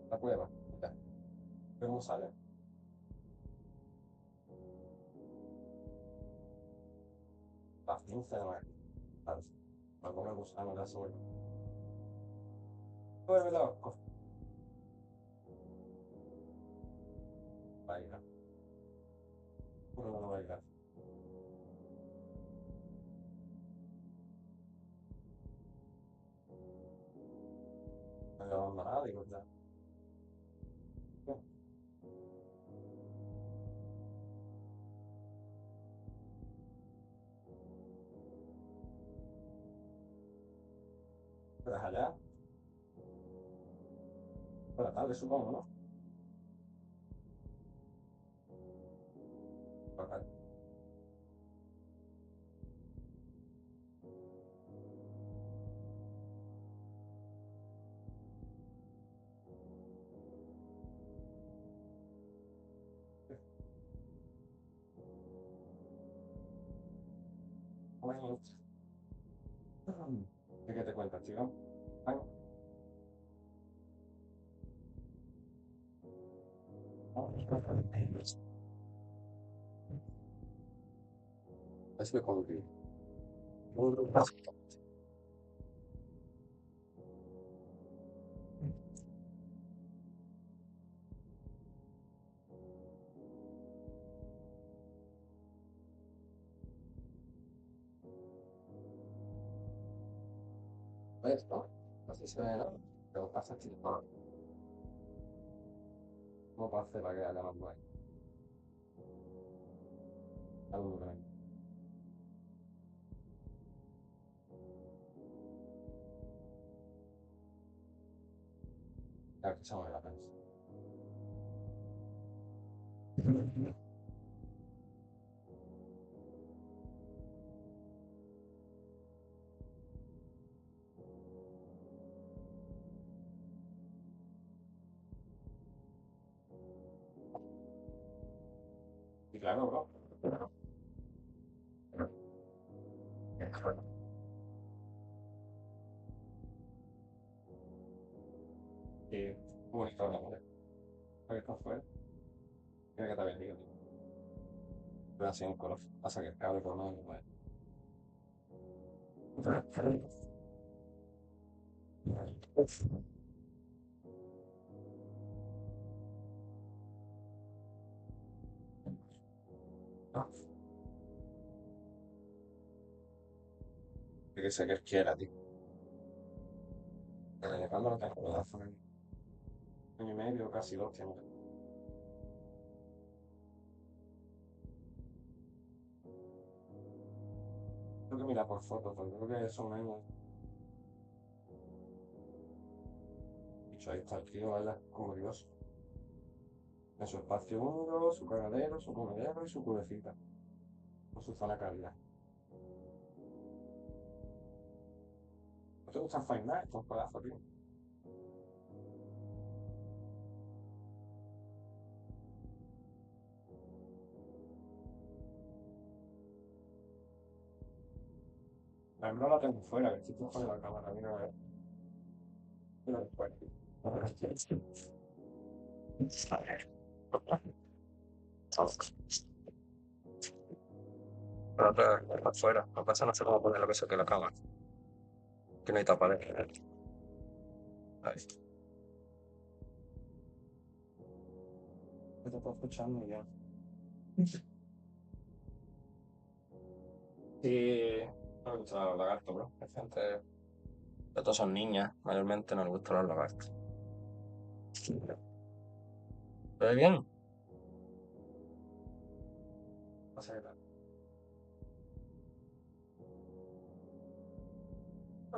La cueva. Ya. ¿Cómo sale? La 15 de mayo. Algo me gusta, no la suelo. Mueve loco. Baila. Uno no baila. Me lo abandonado, digo, ya. Pero es allá. Por la tarde, supongo, ¿no? Por la tarde. Bueno. ¿Qué te cuentas, chico? Venga. Así me conviene. ¿Ves, no? Así se ve, ¿no? Pero pasa aquí. ¿Cómo puedo hacer para que haya más guay? Algo que venga. Claro que se me la pena. Y claro, bro. Y bonito, ¿no? Para que está fuera. Tiene que estar bien, digo. Pero así un color. Pasa que el cable por medio, bueno. Tiene que ser que él quiera, tío. ¿Cuándo lo tengo? Lo hace un año y medio, casi dos, tiene. Tengo que mirar por fotos, porque creo que son años. Dicho, ahí está el tío, ¿verdad? Como Dios. En su espacio húmedo, su cagadero, su comedero y su cubecita. O su zona cálida. ¿No te gustan Five Nights? Estos pedazos, tío. La no la tengo fuera, que estoy fuera de la cámara, mira a ver. Mira después. Pero está afuera, no pasa, no sé cómo poner lo que se que la cámara. Que no hay tapa de. Ahí. Te puedo escuchar muy bien. Sí, no me gustan los lagartos, bro. Hay gente. Estos son niñas, mayormente no les gustan los lagartos. ¿Se ve bien? No sé qué tal.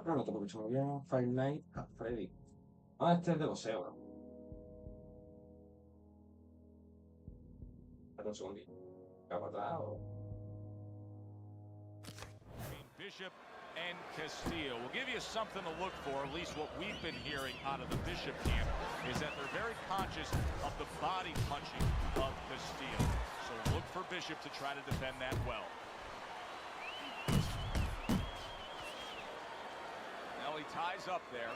No, no te puedo escuchar muy bien. Five Nights at Freddy. Ah, este es de boxeo, bro. Espera un segundito. ¿Qué para atrás o...? Bishop and Castillo. We'll give you something to look for, at least what we've been hearing out of the Bishop camp, is that they're very conscious of the body punching of Castillo. So look for Bishop to try to defend that well. Now he ties up there.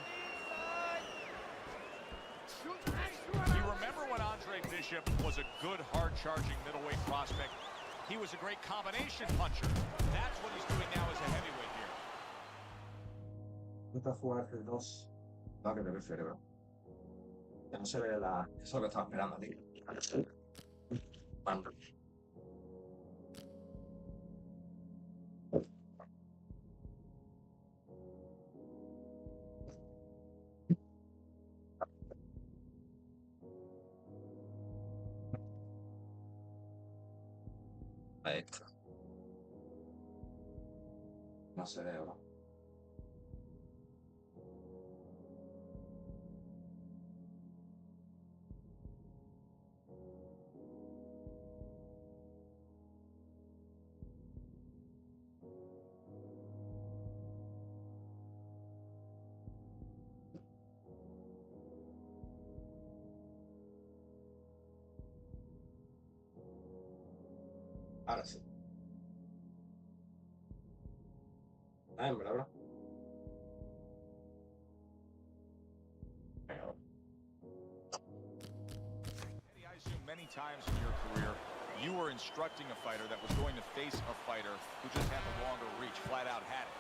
You remember when Andre Bishop was a good, hard-charging middleweight prospect? He was a great combination puncher. That's what he's doing now as a heavyweight here. Intenta jugar el 2. No, que te prefiere, bro. Que no se ve la... Eso es lo que estaba esperando, tío. Bando. Ahí está. No se ve, bro. Ahora sí. Ah, en verdad, bro. Venga, bro. I assume many times in your career, you were instructing a fighter that was going to face a fighter who just had the longer reach, flat out had it.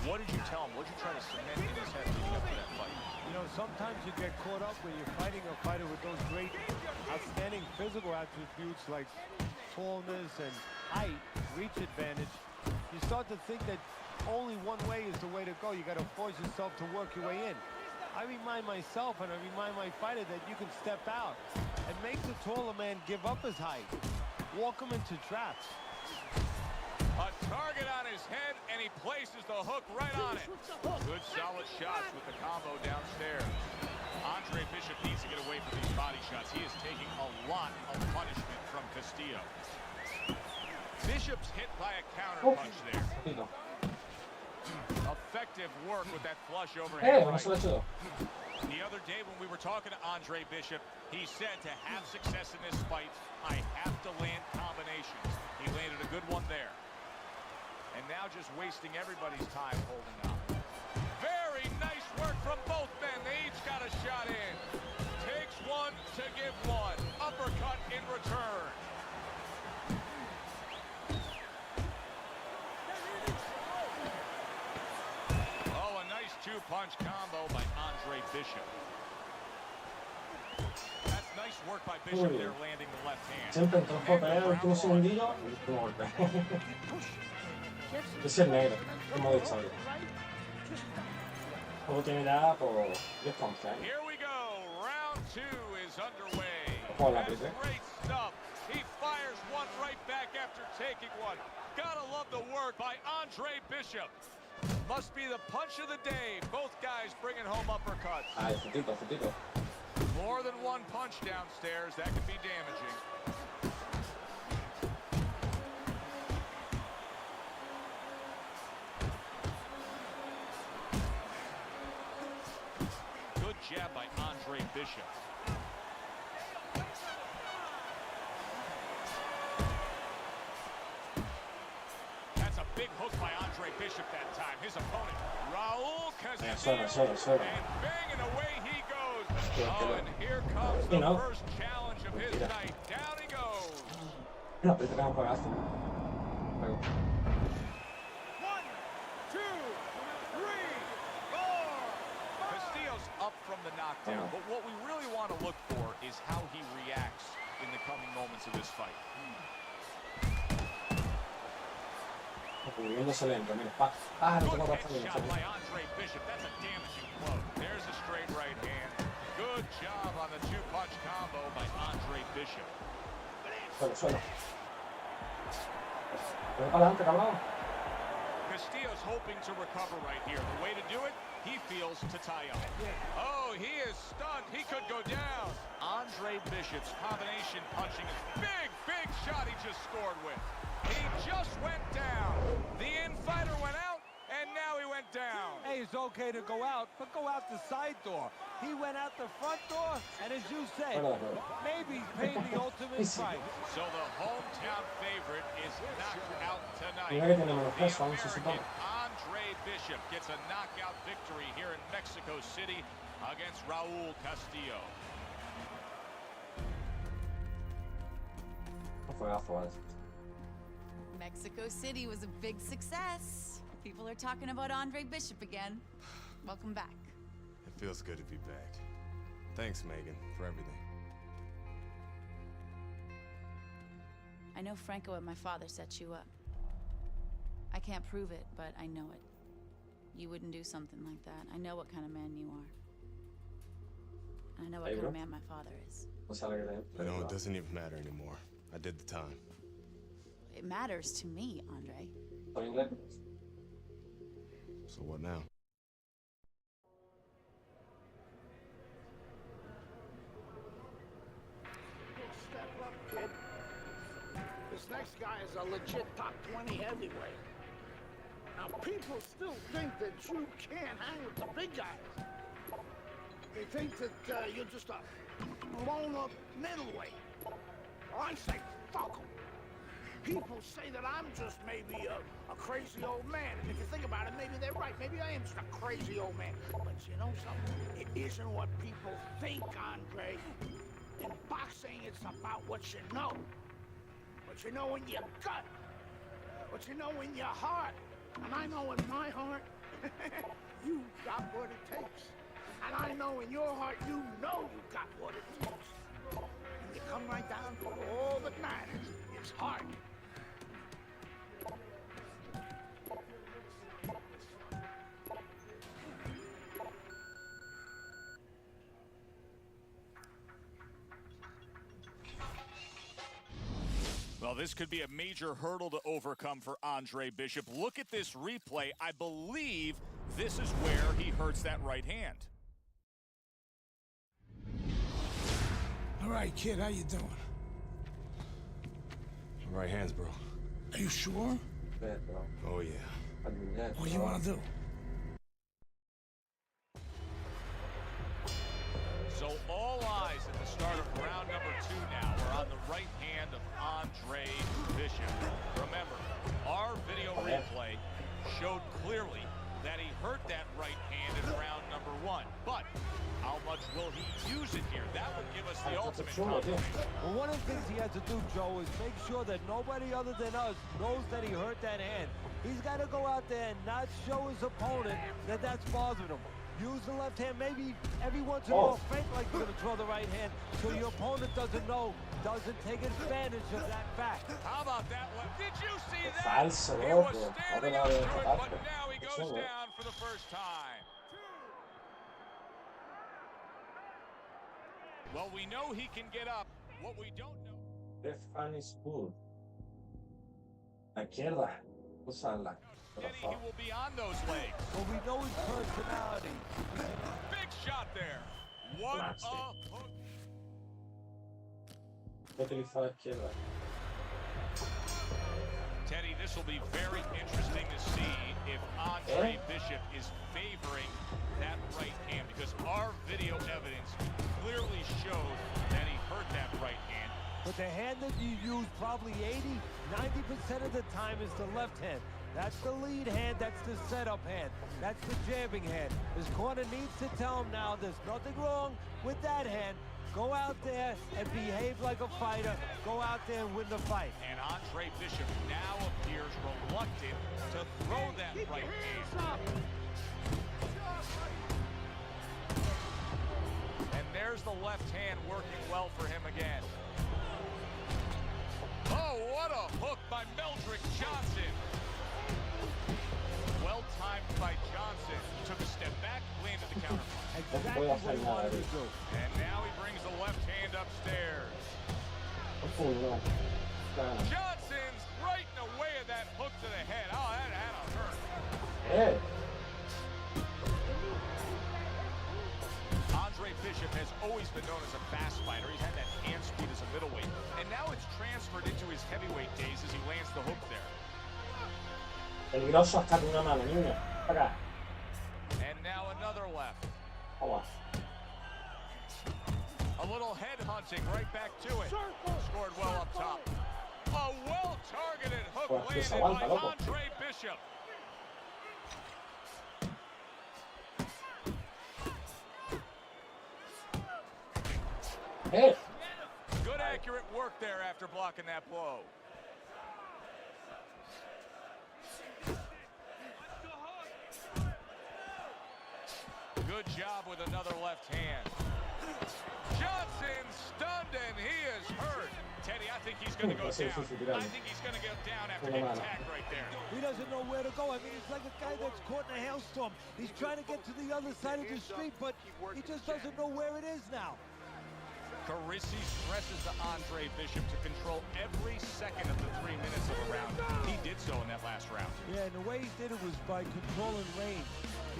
What did you tell him? What did you try to cement in his head leading up to that fight? You know, sometimes you get caught up when you're fighting a fighter with those great, outstanding physical attributes like tallness and height, reach advantage. You start to think that only one way is the way to go. You got to force yourself to work your way in. I remind myself and I remind my fighter that you can step out and make the taller man give up his height. Walk him into traps. A target on his head, and he places the hook right on it. Good solid shots with the combo downstairs. Andre Bishop needs to get away from these body shots. He is taking a lot of punishment from Castillo. Bishop's hit by a counter punch there. Effective work with that flush overhead right. The other day when we were talking to Andre Bishop, he said to have success in this fight, I have to land combinations. He landed a good one there. And now just wasting everybody's time holding on. Very nice work from both men. They each got a shot in. Takes one to give one. Uppercut in return. Oh, a nice two-punch combo by Andre Bishop. That's nice work by Bishop there, landing the left hand. Siempre entró para el último segundillo y el último golpe. Es el negro, como de historia. Luego tiene ya por 10 puntos. Here we go. Round 2 is underway. That's great stuff. He fires one right back after taking one. Gotta love the work by Andre Bishop. Must be the punch of the day. Both guys bringing home uppercuts. Ah, el futito. More more than one punch downstairs, that can be damaging. Good jab by Andre Bishop. That's a big hook by Andre Bishop that time. His opponent, Raul Castillo, and banging away he goes. Oh, and here comes the first challenge of his night. Down he goes. 1, 2, 3, 4. Castillo's up from the knockdown, but what we really want to look for is how he reacts in the coming moments of this fight. Good headshot by Andre Bishop. That's a damaging blow. There's a straight right hand. Good job on the two-punch combo by Andre Bishop. Castillo's hoping to recover right here. The way to do it, he feels to tie up. Oh, he is stunned. He could go down. Andre Bishop's combination punching is big, big shot he just scored with. He just went down. The in-fighter went out, and now he went down. Hey, it's okay to go out, but go out the side door. He went out the front door, and as you said, maybe he's paying the ultimate price. So the hometown favorite is knocked out tonight. The American Andre Bishop gets a knockout victory here in Mexico City against Raul Castillo. Mexico City was a big success. People are talking about Andre Bishop again. Welcome back. It feels good to be back. Thanks, Megan, for everything. I know Franco and my father set you up. I can't prove it, but I know it. You wouldn't do something like that. I know what kind of man you are. I know what kind of man my father is. You know, it doesn't even matter anymore. I did the time. It matters to me, Andre. So what now? Step up, kid. This next guy is a legit top 20 heavyweight. Now, people still think that you can't hang with the big guys. They think that you're just a blown-up middleweight. Well, I say, fuck 'em. People say that I'm just maybe a crazy old man. And if you think about it, maybe they're right. Maybe I am just a crazy old man. But you know something? It isn't what people think, Andre. In boxing, it's about what you know. What you know in your gut. What you know in your heart. And I know in my heart, you got what it takes. And I know in your heart, you know you got what it takes. And you come right down to all that matters. It's heart. Well, this could be a major hurdle to overcome for Andre Bishop. Look at this replay. I believe this is where he hurts that right hand. All right, kid, how you doing? Right hands, bro. Are you sure? Oh, yeah. What do you want to do? So all eyes at the start of round number 2 now are on the right hand of Andre Bishop. Remember, our video replay showed clearly that he hurt that right hand in round number 1. But how much will he use it here? That would give us the ultimate confirmation. Well, one of the things he has to do, Joe, is make sure that nobody other than us knows that he hurt that hand. He's got to go out there and not show his opponent that that's bothering him. Use the left hand, maybe every once in a while fake like you're going to throw the right hand so your opponent doesn't know, doesn't take advantage of that fact. How about that one? Did you see that? He was standing up to it, but now he goes down for the first time. Well, we know he can get up. What we don't know... The fan is good. La izquierda. Usarla. He will be on those legs. Well, we know his personality. Big shot there. What a hook. Utilizar la izquierda. Teddy, this will be very interesting to see if Andre Bishop is favoring that right hand, because our video evidence clearly showed that he hurt that right hand. But the hand that you use probably 80–90% of the time is the left hand. That's the lead hand, that's the setup hand, that's the jabbing hand. His corner needs to tell him now there's nothing wrong with that hand. Go out there and behave like a fighter. Go out there and win the fight. And Andre Bishop now appears reluctant to throw that right hand. And there's the left hand working well for him again. Oh, what a hook by Meldrick Johnson. Well timed by Johnson. Took a step back, landed the counter. Exactly what he wanted to do. And now he brings the left hand upstairs. Johnson's right in the way of that hook to the head. Oh, that had to hurt. Hey. Andre Bishop has always been known as a fast fighter. He's had that hand speed as a middleweight. And now it's transferred into his heavyweight days as he lands the hook there. Peligroso hasta con una mano, niño. Acá. And now another left. Vamos. A little head hunting right back to it. Scored well up top. A well-targeted hook landed by Andre Bishop. Hey. Good accurate work there after blocking that blow. Good job with another left hand. Johnson stunned and he is hurt. Teddy, I think he's going to go down. I think he's going to get down after getting tagged right there. He doesn't know where to go. I mean, it's like a guy that's caught in a hailstorm. He's trying to get to the other side of the street, but he just doesn't know where it is now. Carisi stresses to Andre Bishop to control every second of the 3 minutes of the round. He did so in that last round. Yeah, and the way he did it was by controlling range.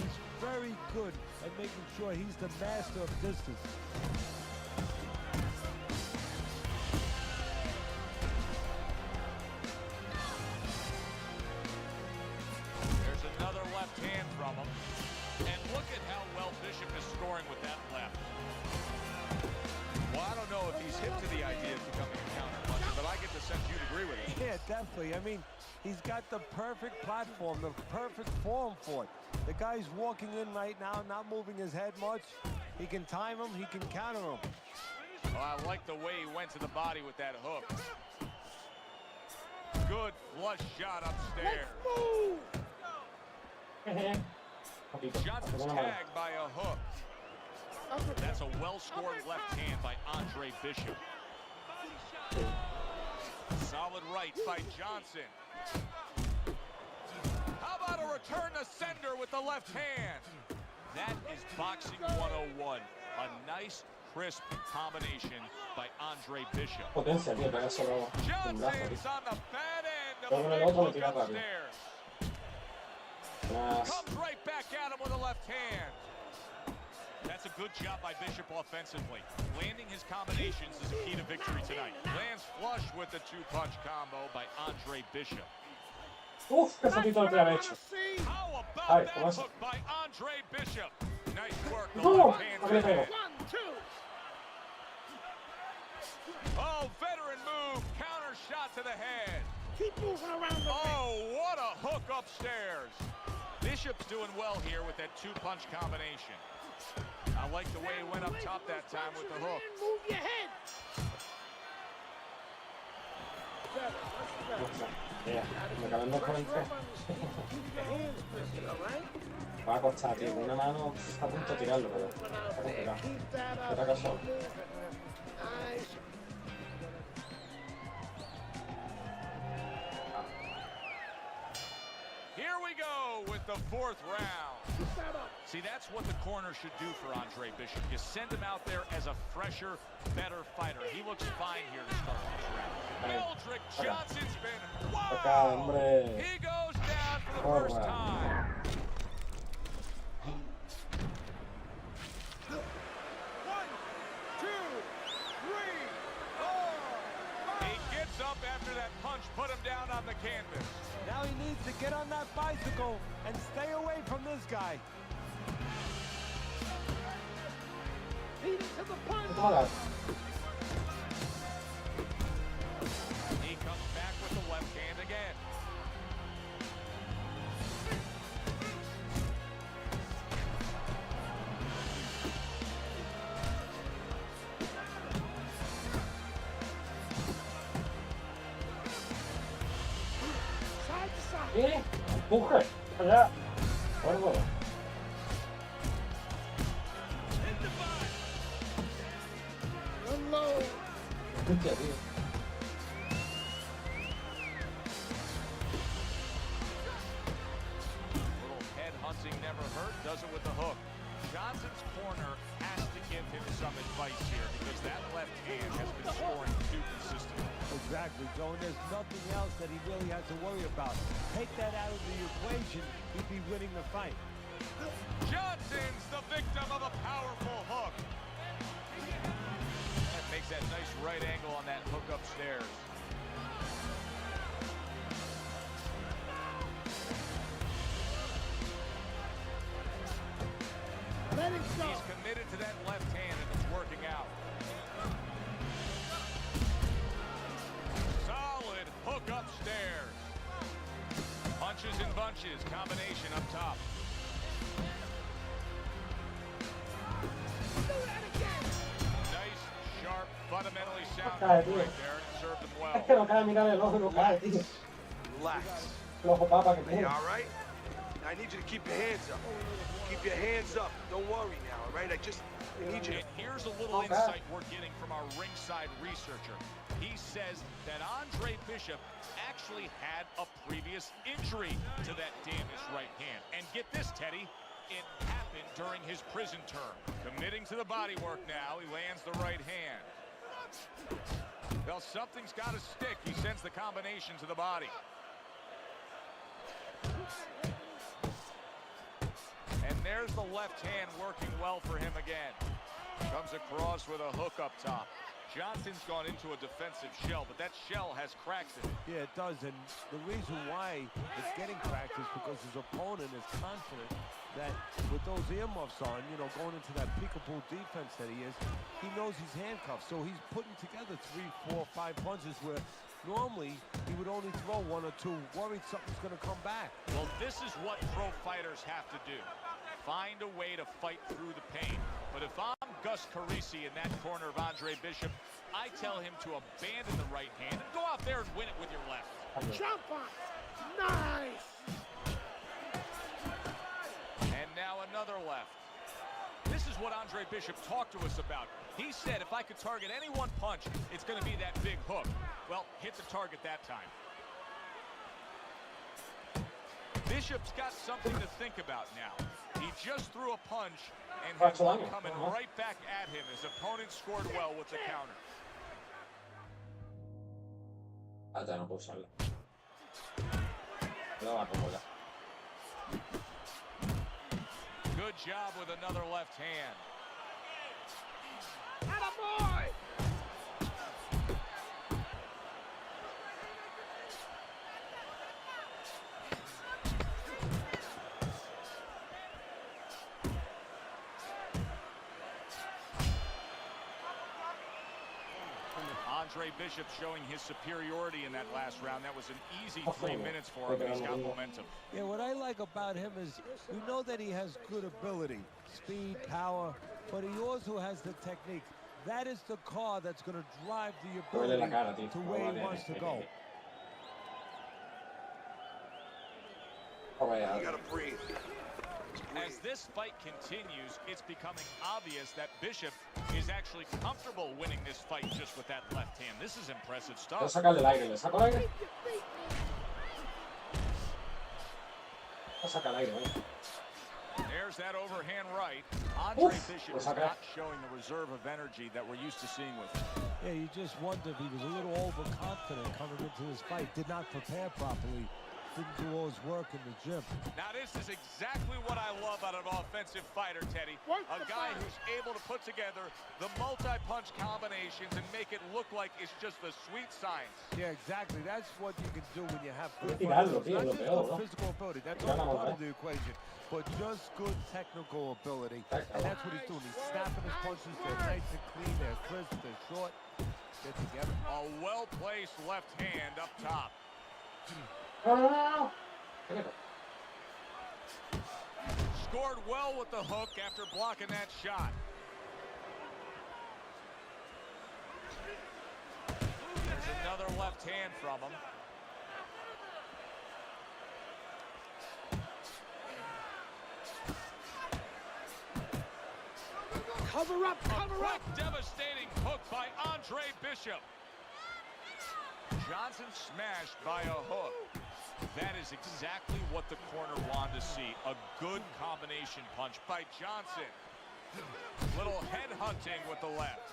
He's very good at making sure he's the master of distance. There's another left hand from him. And look at how well Bishop is scoring with that left. Well, I don't know if he's hip to the idea of becoming a counter puncher, but I get the sense you'd agree with it. Yeah, definitely. I mean, he's got the perfect platform, the perfect form for it. The guy's walking in right now, not moving his head much. He can time him, he can counter him. Well, I like the way he went to the body with that hook. Good flush shot upstairs. Johnson's tagged by a hook. That's a well-scored left hand by Andre Bishop. Solid right by Johnson. How about a return to sender with the left hand? That is boxing 101. A nice, crisp combination by Andre Bishop. Johnson's on the bad end of the hook upstairs. Comes right back at him with a left hand. That's a good job by Bishop offensively. Landing his combinations is a key to victory tonight. Lands flush with the two-punch combo by Andre Bishop. Uf, qué sotito lo había hecho. How about that hook by Andre Bishop? Nice work. The left hand. Oh, veteran move. Counter shot to the head. Keep moving around the ring. What a hook upstairs. Bishop's doing well here with that two-punch combination. I like the way he went up top that time with the hook. Move your head. Me caben dos con el tres. Va a costar, tío. Con una mano está a punto de tirarlo, pero está complicado. ¿Qué te ha casado? Here we go with the fourth round. See, that's what the corner should do for Andre Bishop. You send him out there as a fresher, better fighter. He looks fine here to start this round. Meldrick Johnson's been, wow! He goes down for the first time. up after that punch put him down on the canvas. Now he needs to get on that bicycle and stay away from this guy. Beat it to the punch. He comes back with the left hand again. ¿Qué? Empuje. Allá. Vuelvo. Escucha, tío. Little head hunting never hurt, does it with the hook. Johnson's corner has to give him some advice here because that left hand has been scoring too consistently. Exactly, Joe, and there's nothing else that he really has to worry about. Take that out of the equation, he'd be winning the fight. Johnson's the victim of a powerful hook. That makes that nice right angle on that hook upstairs. Let him go. He's committed to that left hand and it's working out. Solid hook upstairs. Punches and bunches, combination up top. Nice, sharp, fundamentally sound right there, and it served him well. Es que no cae, mira el ojo, no cae, tío. Relax. El ojo papa que Are you tiene. all right? I need you to keep your hands up. Keep your hands up. Don't worry now, all right? I need you to... And here's a little insight we're getting from our ringside researcher. He says that Andre Bishop actually had a previous injury to that damaged right hand. And get this, Teddy, it happened during his prison term. Committing to the body work now, he lands the right hand. Well, something's got to stick. He sends the combination to the body. And there's the left hand working well for him again. Comes across with a hook up top. Johnson's gone into a defensive shell, but that shell has cracks in it. Yeah, it does, and the reason why it's getting cracked is because his opponent is confident that with those earmuffs on, you know, going into that peekaboo defense that he is, he knows he's handcuffed, so he's putting together 3, 4, 5 punches where normally he would only throw 1 or 2, worried something's going to come back. Well, this is what pro fighters have to do. Find a way to fight through the pain. But if I'm Gus Carisi in that corner of Andre Bishop, I tell him to abandon the right hand and go out there and win it with your left. Jump on. Nice. And now another left. This is what Andre Bishop talked to us about. He said if I could target any one punch, it's going to be that big hook. Well, hit the target that time. Bishop's got something to think about now. He just threw a punch and had one coming right back at him. His opponent scored well with the counter. Ya no puedo usarla. No va como ya. Good job with another left hand. Attaboy! Andre Bishop showing his superiority in that last round. That was an easy 3 minutes for him, and he's got momentum. Yeah, what I like about him is we know that he has good ability, speed, power, but he also has the technique. That is the car that's going to drive the ability to where he wants to go. You gotta breathe. As this fight continues, it's becoming obvious that Bishop is actually comfortable winning this fight just with that left hand. This is impressive stuff. Le saco el aire, le saco el aire. Le saca el aire, There's that overhand right. Andre Bishop is not showing the reserve of energy that we're used to seeing with him. Yeah, you just wonder if he was a little overconfident coming into this fight, did not prepare properly. didn't do all his work in the gym. Now this is exactly what I love out of an offensive fighter, Teddy. A guy who's able to put together the multi-punch combinations and make it look like it's just a sweet science. Yeah, exactly. That's what you can do when you have good Tirarlo, fighters. tío, Not lo just peor, good ¿no? physical ability. That's all part of the equation. But just good technical ability. And that's what he's doing. He's snapping his punches. They're nice and clean. They're crisp. They're short. They're together. A well-placed left hand up top. No. Scored well with the hook after blocking that shot. There's another left hand from him. Cover up, cover up! Devastating hook by Andre Bishop. Johnson smashed by a hook. That is exactly what the corner wanted to see. A good combination punch by Johnson. Little head hunting with the left.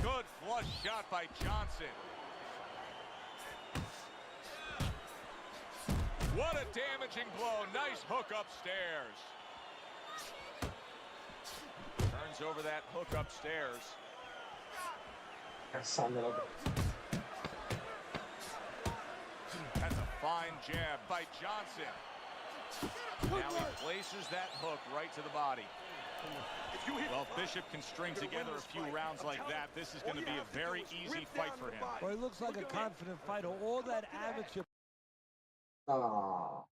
Good flush shot by Johnson. What a damaging blow. Nice hook upstairs. Turns over that hook upstairs. That's a fine jab by Johnson. Now he places that hook right to the body. Well, if Bishop can string together a few rounds like that, this is going to be a very easy fight for him. Well, he looks like a confident fighter. All that amateur... Ah.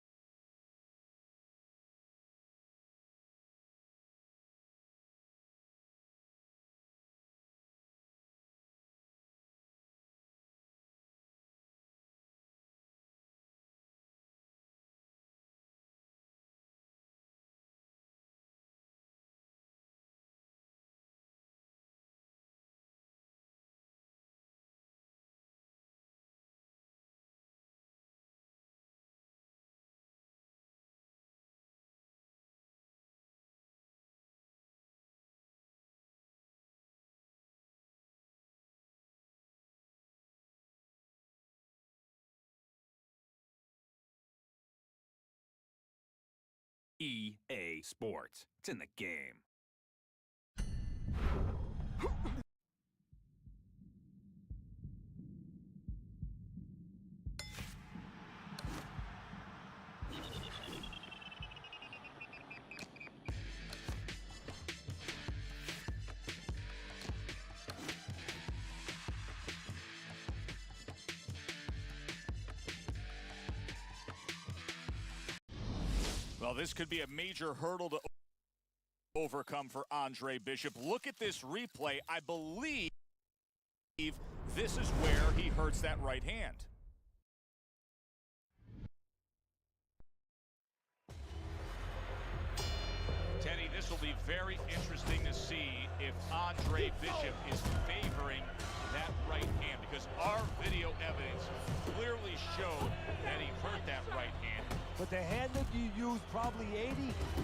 EA Sports. It's in the game. Well, this could be a major hurdle to overcome for Andre Bishop. Look at this replay. I believe this is where he hurts that right hand. Teddy, this will be very interesting to see if Andre Bishop is favoring that right hand, because our video evidence clearly showed that he hurt that right hand. But the hand that you use probably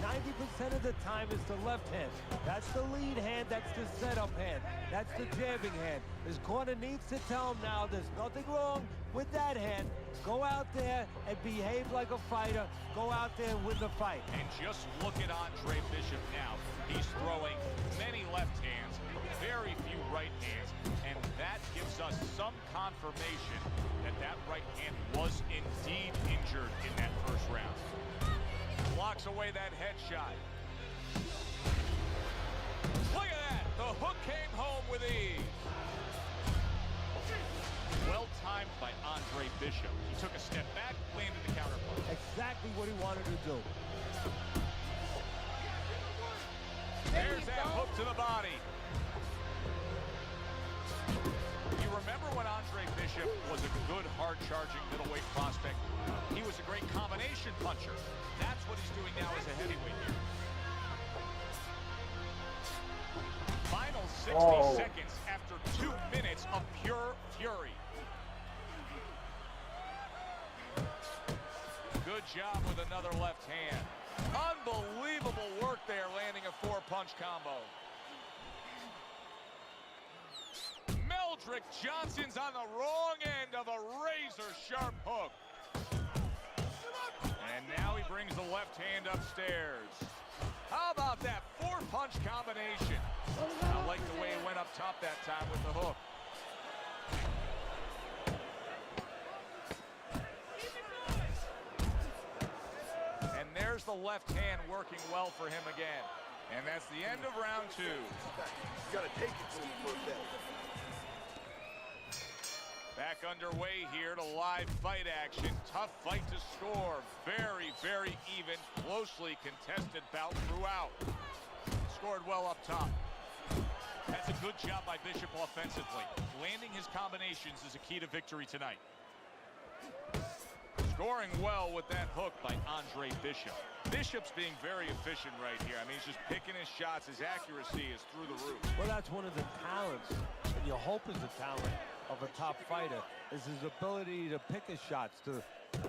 80–90% of the time is the left hand. That's the lead hand. That's the setup hand. That's the jabbing hand. His corner needs to tell him now there's nothing wrong with that hand. Go out there and behave like a fighter. Go out there and win the fight. And just look at Andre Bishop now. He's throwing many left hands, very few right hands, and that gives us some confirmation that that right hand was indeed injured in that first round. Blocks away that headshot. Look at that! The hook came home with ease. Well timed by Andre Bishop. He took a step back, landed the counterpunch. Exactly what he wanted to do. There's that hook to the body. You remember when Andre Bishop was a good, hard-charging middleweight prospect? He was a great combination puncher. That's what he's doing now as a heavyweight here. Final 60 seconds after 2 minutes of pure fury. Good job with another left hand. Unbelievable work there, landing a 4-punch combo. Cedric Johnson's on the wrong end of a razor-sharp hook. And now he brings the left hand upstairs. How about that four-punch combination? I like the way he went up top that time with the hook. And there's the left hand working well for him again. And that's the end of round 2. You gotta take it to him for a bit. Back underway here to live fight action. Tough fight to score. Very, very even, closely contested bout throughout. Scored well up top. That's a good job by Bishop offensively. Landing his combinations is a key to victory tonight. Scoring well with that hook by Andre Bishop. Bishop's being very efficient right here. I mean, he's just picking his shots. His accuracy is through the roof. Well, that's one of the talents, and you hope is the talent of a top fighter, is his ability to pick his shots, to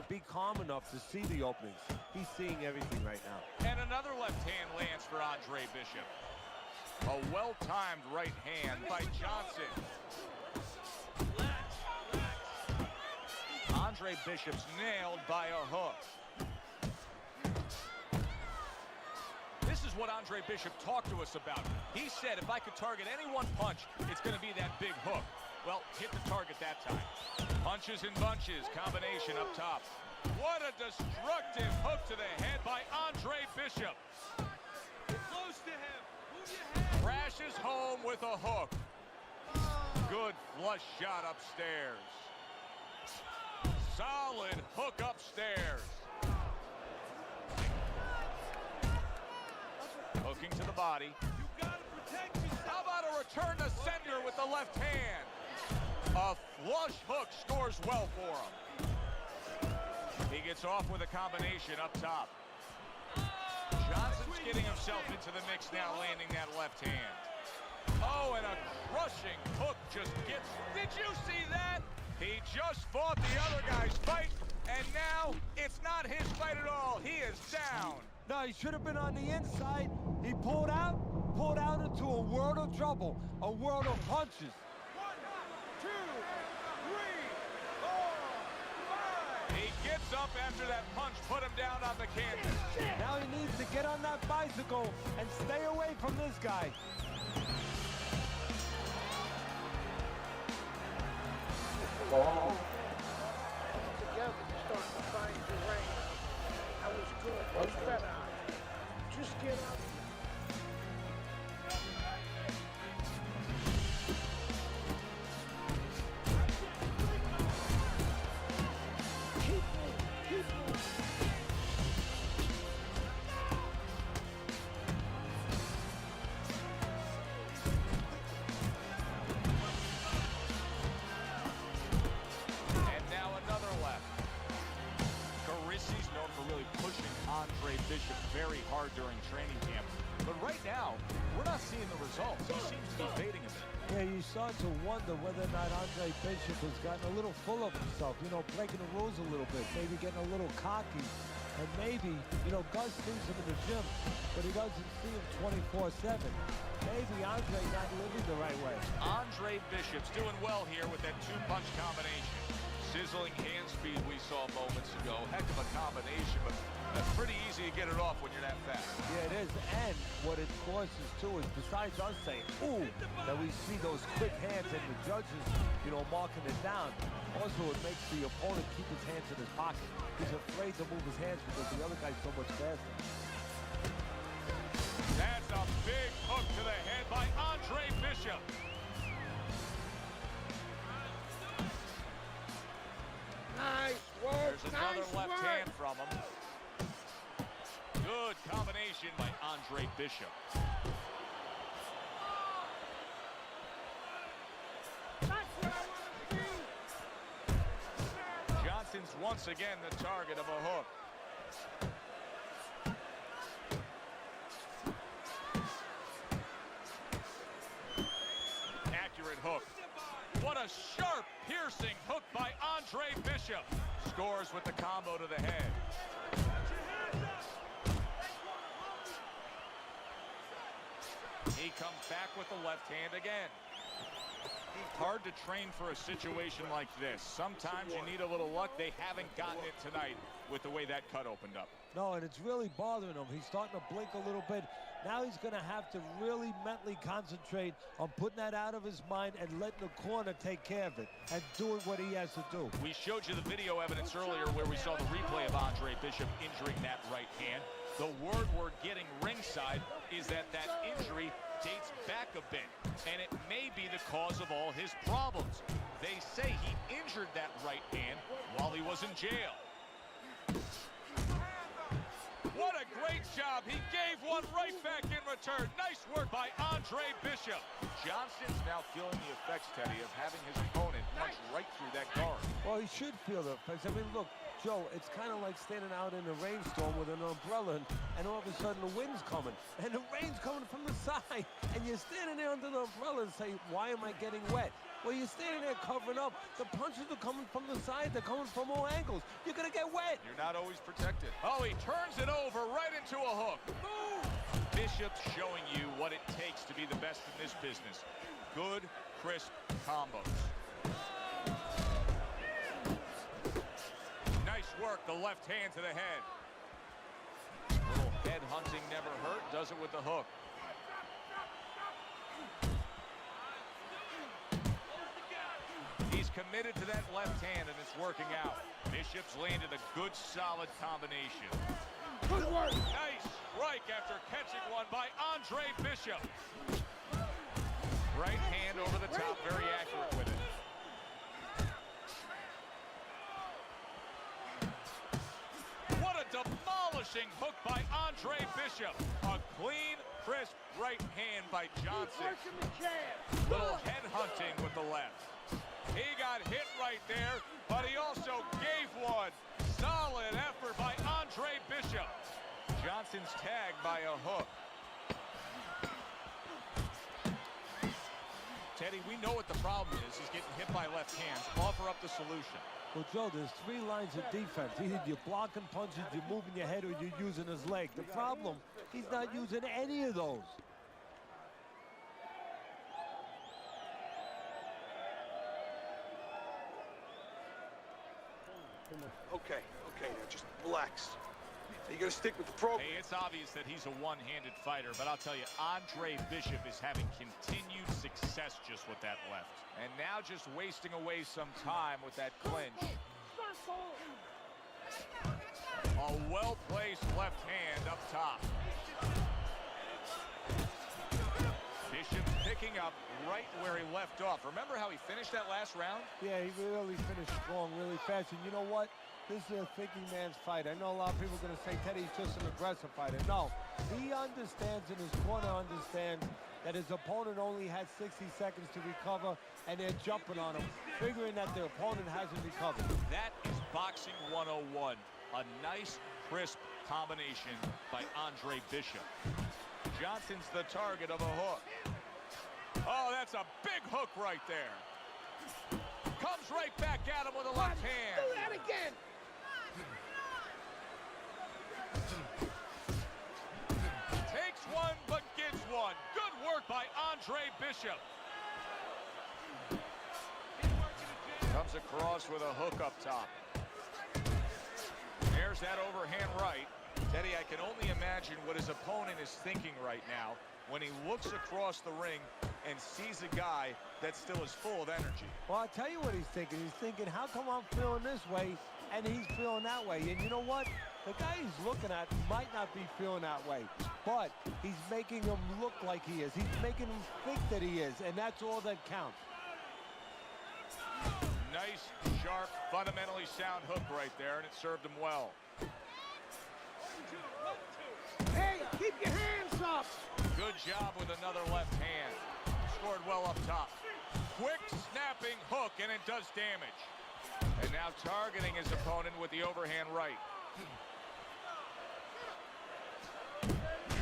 be calm enough to see the openings. He's seeing everything right now. And another left hand lands for Andre Bishop. A well-timed right hand by Johnson. Andre Bishop's nailed by a hook. This is what Andre Bishop talked to us about. He said, if I could target any one punch, it's going to be that big hook. Well, hit the target that time. Punches and bunches, combination up top. What a destructive hook to the head by Andre Bishop. Close to him. Move your head. Crashes home with a hook. Good flush shot upstairs. Solid hook upstairs. Hooking to the body. You gotta protect yourself. How about a return to sender with the left hand? A flush hook scores well for him. He gets off with a combination up top. Johnson's getting himself into the mix now, landing that left hand. Oh, and a crushing hook just gets... Did you see that? He just fought the other guy's fight, and now it's not his fight at all. He is down. No, he should have been on the inside. He pulled out into a world of trouble, a world of punches. 1, 2, 3, 4, 5. He gets up after that punch, put him down on the canvas. Now he needs to get on that bicycle and stay away from this guy. Together, you start to find your range. That was good. Much better. Just get up. Keep moving. Andre Bishop very hard during training camp. But right now, we're not seeing the results. He seems to be fading a bit. Yeah, you start to wonder whether or not Andre Bishop has gotten a little full of himself, you know, breaking the rules a little bit, maybe getting a little cocky. And maybe, you know, Gus sees him in the gym, but he doesn't see him 24/7. Maybe Andre's not living the right way. Andre Bishop's doing well here with that two-punch combination. Sizzling hand speed we saw moments ago. Heck of a combination, but that's pretty easy to get it off when you're that fast. Yeah, it is. And what it causes, too, is besides us saying, ooh, that we see those quick hands and the judges, you know, marking it down, also it makes the opponent keep his hands in his pocket. He's afraid to move his hands because the other guy's so much faster. That's a big hook to the head by Andre Bishop. Nice work. There's another nice left work. hand from him. Good combination by Andre Bishop. That's what I want to see. Johnson's once again the target of a hook. Accurate hook. What a sharp, piercing hook by Andre Bishop. Scores with the combo to the head. He comes back with the left hand again. Hard to train for a situation like this. Sometimes you need a little luck. They haven't gotten it tonight with the way that cut opened up. No, and it's really bothering him. He's starting to blink a little bit. Now he's going to have to really mentally concentrate on putting that out of his mind and letting the corner take care of it and doing what he has to do. We showed you the video evidence earlier where we saw the replay of Andre Bishop injuring that right hand. The word we're getting ringside is that injury dates back a bit, and it may be the cause of all his problems. They say he injured that right hand while he was in jail. What a great job. He gave one right back in return. Nice work by Andre Bishop. Johnson's now feeling the effects, Teddy, of having his opponent punch right through that guard. Well, he should feel the effects. I mean, look, Joe, it's kind of like standing out in a rainstorm with an umbrella, and all of a sudden the wind's coming, and the rain's coming from the side, and you're standing there under the umbrella and say, why am I getting wet? Well, you're standing there covering up. The punches are coming from the side. They're coming from all angles. You're going to get wet. You're not always protected. Oh, he turns it over right into a hook. Boom! Bishop's showing you what it takes to be the best in this business. Good, crisp combos. Nice work, the left hand to the head. Little head hunting never hurt. Does it with the hook. He's committed to that left hand, and it's working out. Bishop's landed a good, solid combination. Good work. Nice strike after catching one by Andre Bishop. Right hand over the top, very accurate with it. What a demolishing hook by Andre Bishop. A clean, crisp right hand by Johnson. Little head hunting with the left. He got hit right there, but he also gave one. Solid effort by Andre Bishop. Johnson's tagged by a hook. Teddy, we know what the problem is. He's getting hit by left hands. Offer up the solution. Well, Joe, there's three lines of defense. Either you're blocking punches, you're moving your head, or you're using his leg. The problem, he's not using any of those. Okay, now just relax. You gotta stick with the program. Hey, it's obvious that he's a one-handed fighter, but I'll tell you, Andre Bishop is having continued success just with that left. And now just wasting away some time with that clinch. A well-placed left hand up top. Bishop picking up right where he left off. Remember how he finished that last round? Yeah, he really finished strong, really fast. And you know what? This is a thinking man's fight. I know a lot of people are going to say Teddy's just an aggressive fighter. No, he understands, and his corner understands that his opponent only has 60 seconds to recover, and they're jumping on him, figuring that their opponent hasn't recovered. That is boxing 101. A nice, crisp combination by Andre Bishop. Johnson's the target of a hook. Oh, that's a big hook right there. Comes right back at him with a left hand. Do that again. Takes one, but gets one. Good work by Andre Bishop. Comes across with a hook up top. There's that overhand right. Teddy, I can only imagine what his opponent is thinking right now when he looks across the ring and sees a guy that still is full of energy. Well, I'll tell you what he's thinking. He's thinking, how come I'm feeling this way and he's feeling that way? And you know what? The guy he's looking at might not be feeling that way, but he's making him look like he is. He's making him think that he is, and that's all that counts. Nice, sharp, fundamentally sound hook right there, and it served him well. Hey, keep your hands up. Good job with another left hand. Scored well up top. Quick snapping hook, and it does damage. And now targeting his opponent with the overhand right.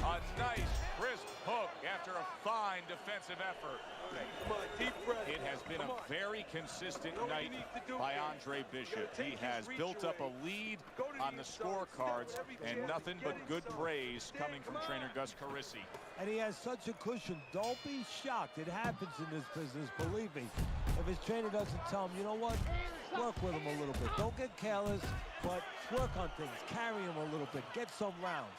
A nice, crisp hook after a fine defensive effort. Come on, deep breath. It has been a very consistent night by Andre Bishop. He has built up a lead on the scorecards, and nothing but good praise coming from trainer Gus Carisi. And he has such a cushion. Don't be shocked. It happens in this business, believe me. If his trainer doesn't tell him, you know what? Work with him a little bit. Don't get careless, but work on things. Carry him a little bit. Get some rounds.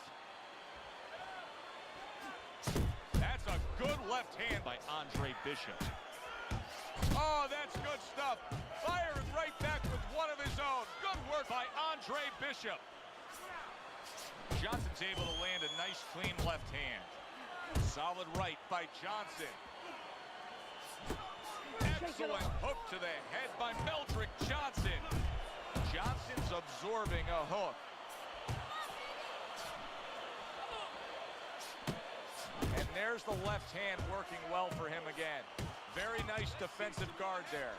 That's a good left hand by Andre Bishop. Oh, that's good stuff. Firing right back with one of his own. Good work by Andre Bishop. Johnson's able to land a nice, clean left hand. Solid right by Johnson. Excellent hook to the head by Meldrick Johnson. Johnson's absorbing a hook. And there's the left hand working well for him again. Very nice defensive guard there.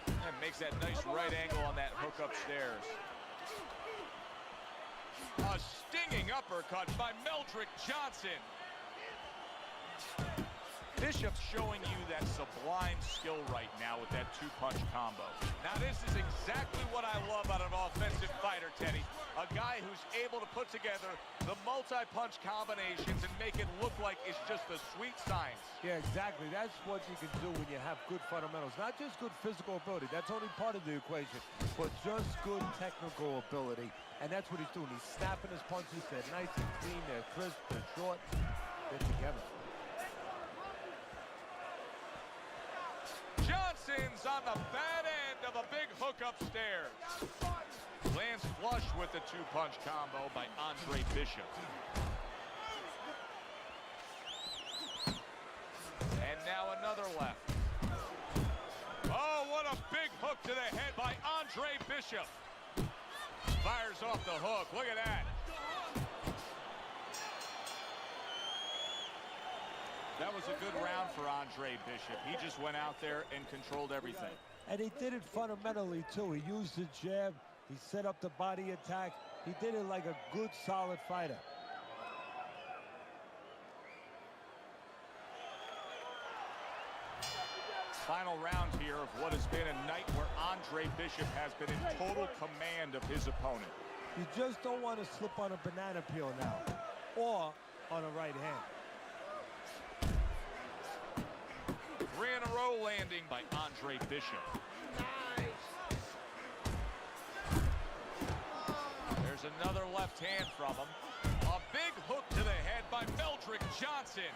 And makes that nice right angle on that hook upstairs. A stinging uppercut by Meldrick Johnson. Bishop's showing you that sublime skill right now with that two-punch combo. Now, this is exactly what I love out of an offensive fighter, Teddy. A guy who's able to put together the multi-punch combinations and make it look like it's just a sweet science. Yeah, exactly. That's what you can do when you have good fundamentals. Not just good physical ability. That's only part of the equation. But just good technical ability. And that's what he's doing. He's snapping his punches. They're nice and clean. They're crisp. They're short. They're together. Johnson's on the bad end of a big hook upstairs. Lands flush with the two-punch combo by Andre Bishop. And now another left. Oh, what a big hook to the head by Andre Bishop. Fires off the hook. Look at that. That was a good round for Andre Bishop. He just went out there and controlled everything. And he did it fundamentally, too. He used the jab. He set up the body attack. He did it like a good, solid fighter. Final round here of what has been a night where Andre Bishop has been in total command of his opponent. You just don't want to slip on a banana peel now, or on a right hand. 3 in a row landing by Andre Bishop. There's another left hand from him. A big hook to the head by Meldrick Johnson.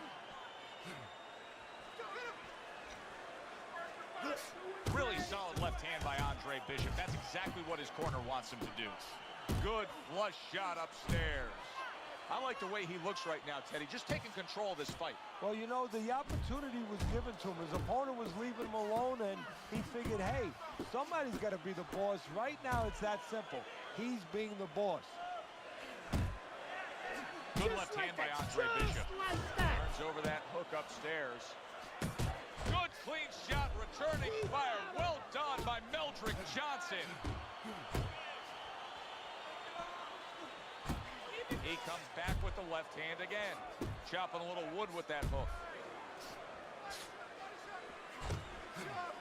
Really solid left hand by Andre Bishop. That's exactly what his corner wants him to do. Good flush shot upstairs. I like the way he looks right now, Teddy. Just taking control of this fight. Well, you know, the opportunity was given to him. His opponent was leaving him alone, and he figured, hey, somebody's got to be the boss. Right now, it's that simple. He's being the boss. Good left hand by Andre Bishop. Turns over that hook upstairs. Good clean shot, returning fire. Well done by Meldrick Johnson. He comes back with the left hand again. Chopping a little wood with that hook.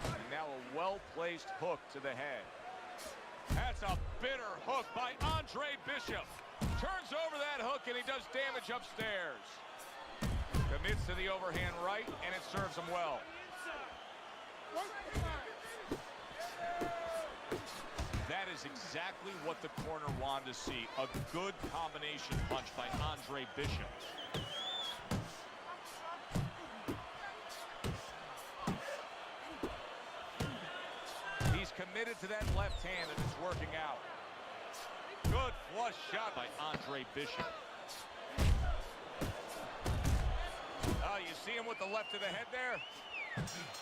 And now a well-placed hook to the head. That's a bitter hook by Andre Bishop. Turns over that hook and he does damage upstairs. Commits to the overhand right and it serves him well. That is exactly what the corner wanted to see. A good combination punch by Andre Bishop. He's committed to that left hand and it's working out. Good flush shot by Andre Bishop. Oh, you see him with the left of the head there?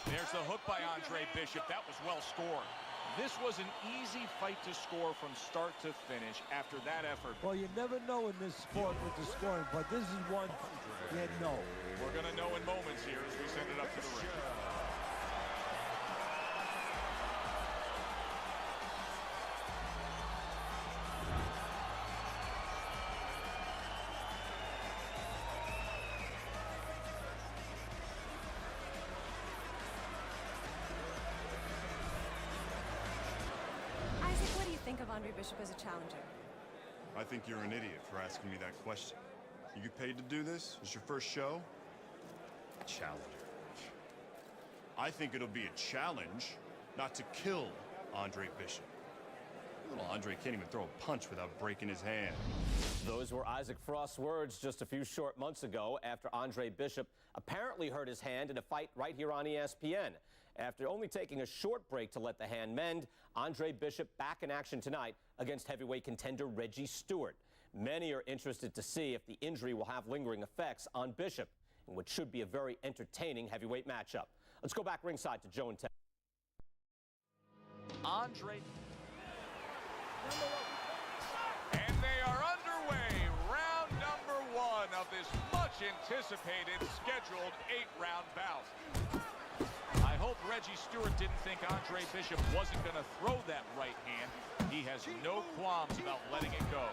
There's the hook by Andre Bishop. That was well scored. This was an easy fight to score from start to finish after that effort. Well, you never know in this sport with the scoring, but this is one you know. We're going to know in moments here as we send it up to the ring. Think of Andre Bishop as a challenger? I think you're an idiot for asking me that question. You get paid to do this? It's your first show? Challenger. I think it'll be a challenge not to kill Andre Bishop. Little Andre can't even throw a punch without breaking his hand. Those were Isaac Frost's words just a few short months ago after Andre Bishop apparently hurt his hand in a fight right here on ESPN. After only taking a short break to let the hand mend, Andre Bishop back in action tonight against heavyweight contender Reggie Stewart. Many are interested to see if the injury will have lingering effects on Bishop, in what should be a very entertaining heavyweight matchup. Let's go back ringside to Joe and Ted. Andre. And they are underway. Round number 1 of this much anticipated scheduled 8-round bout. I hope Reggie Stewart didn't think Andre Bishop wasn't going to throw that right hand. He has no qualms about letting it go.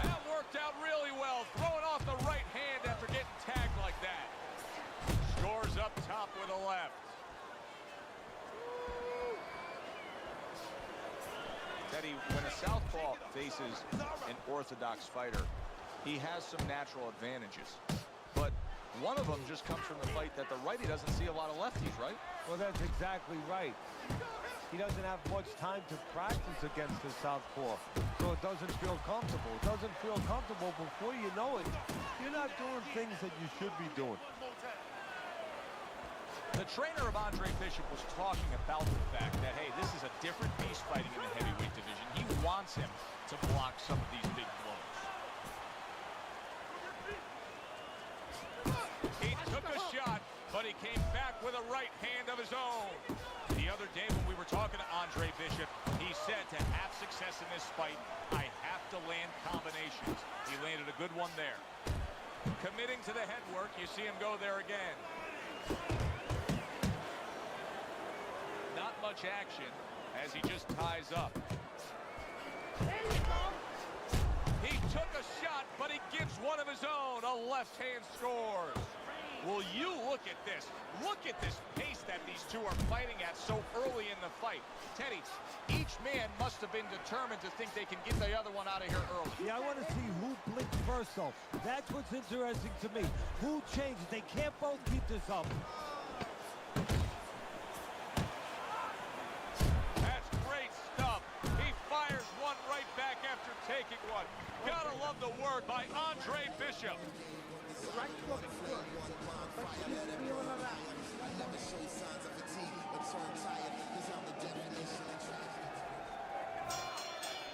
That worked out really well, throwing off the right hand after getting tagged like that. Scores up top with a left. Teddy, when a southpaw faces an orthodox fighter, he has some natural advantages. But one of them just comes from the fight that the righty doesn't see a lot of lefties, right? Well, that's exactly right. He doesn't have much time to practice against the southpaw, so it doesn't feel comfortable. It doesn't feel comfortable. Before you know it, you're not doing things that you should be doing. The trainer of Andre Bishop was talking about the fact that, hey, this is a different beast fighting in the heavyweight division. He wants him to block some of these big blows. He took a shot, but he came back with a right hand of his own. The other day when we were talking to Andre Bishop, he said to have success in this fight, I have to land combinations. He landed a good one there. Committing to the head work, you see him go there again. Not much action as he just ties up. He took a shot, but he gives one of his own. A left hand scores. Will you look at this? Look at this pace that these two are fighting at so early in the fight. Teddy, each man must have been determined to think they can get the other one out of here early. Yeah, I want to see who blinked first, though. That's what's interesting to me. Who changed? They can't both keep this up. That's great stuff. He fires one right back after taking one. Gotta love the work by Andre Bishop.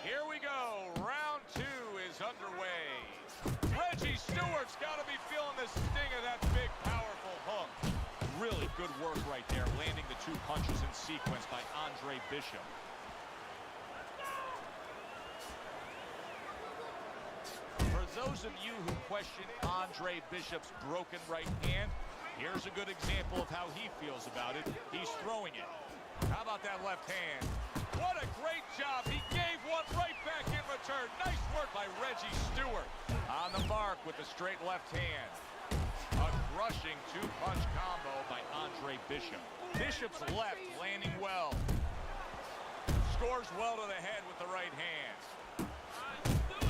Here we go. Round 2 is underway. Reggie Stewart's got to be feeling the sting of that big, powerful hook. Really good work right there, landing the 2 punches in sequence by Andre Bishop. For those of you who question Andre Bishop's broken right hand, here's a good example of how he feels about it. He's throwing it. How about that left hand? What a great job. He gave one right back in return. Nice work by Reggie Stewart. On the mark with the straight left hand. A crushing 2-punch combo by Andre Bishop. Bishop's left landing well. Scores well to the head with the right hand.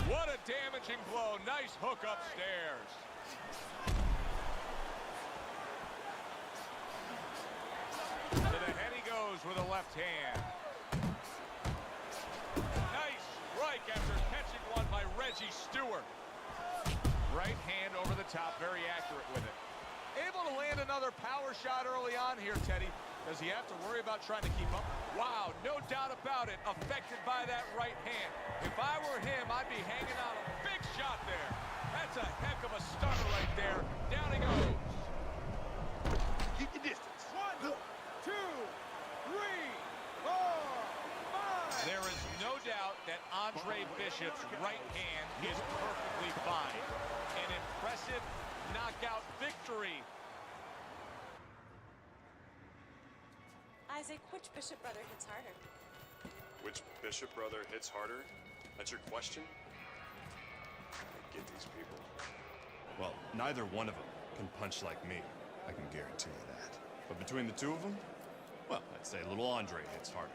What a damaging blow. Nice hook upstairs. To the head he goes with a left hand. Nice strike after catching one by Reggie Stewart. Right hand over the top, very accurate with it. Able to land another power shot early on here, Teddy. Does he have to worry about trying to keep up? Wow, no doubt about it, affected by that right hand. If I were him, I'd be hanging on a big shot there. That's a heck of a stunner right there. Down he goes. Keep your distance. 1, 2, 3, 4, 5. There is no doubt that Andre Bishop's right hand is perfectly fine. An impressive knockout victory. Isaac, which Bishop brother hits harder? Which Bishop brother hits harder? That's your question? I get these people. Well, neither one of them can punch like me. I can guarantee you that. But between the two of them, well, I'd say little Andre hits harder.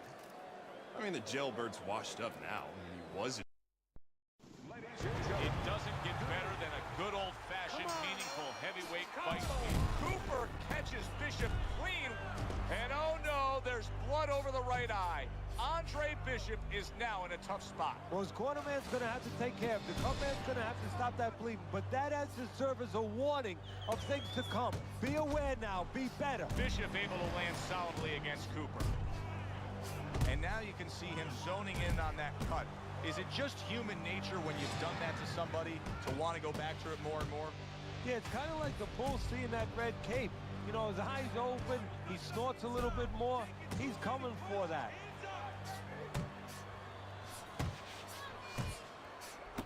I mean, the jailbird's washed up now. I mean, he was right eye. Andre Bishop is now in a tough spot. Well, his corner man's going to have to take care of it. The cut man's going to have to stop that bleeding. But that has to serve as a warning of things to come. Be aware now. Be better. Bishop able to land solidly against Cooper. And now you can see him zoning in on that cut. Is it just human nature when you've done that to somebody to want to go back to it more and more? Yeah, it's kind of like the bull seeing that red cape. You know, his eyes open, he snorts a little bit more. He's coming for that.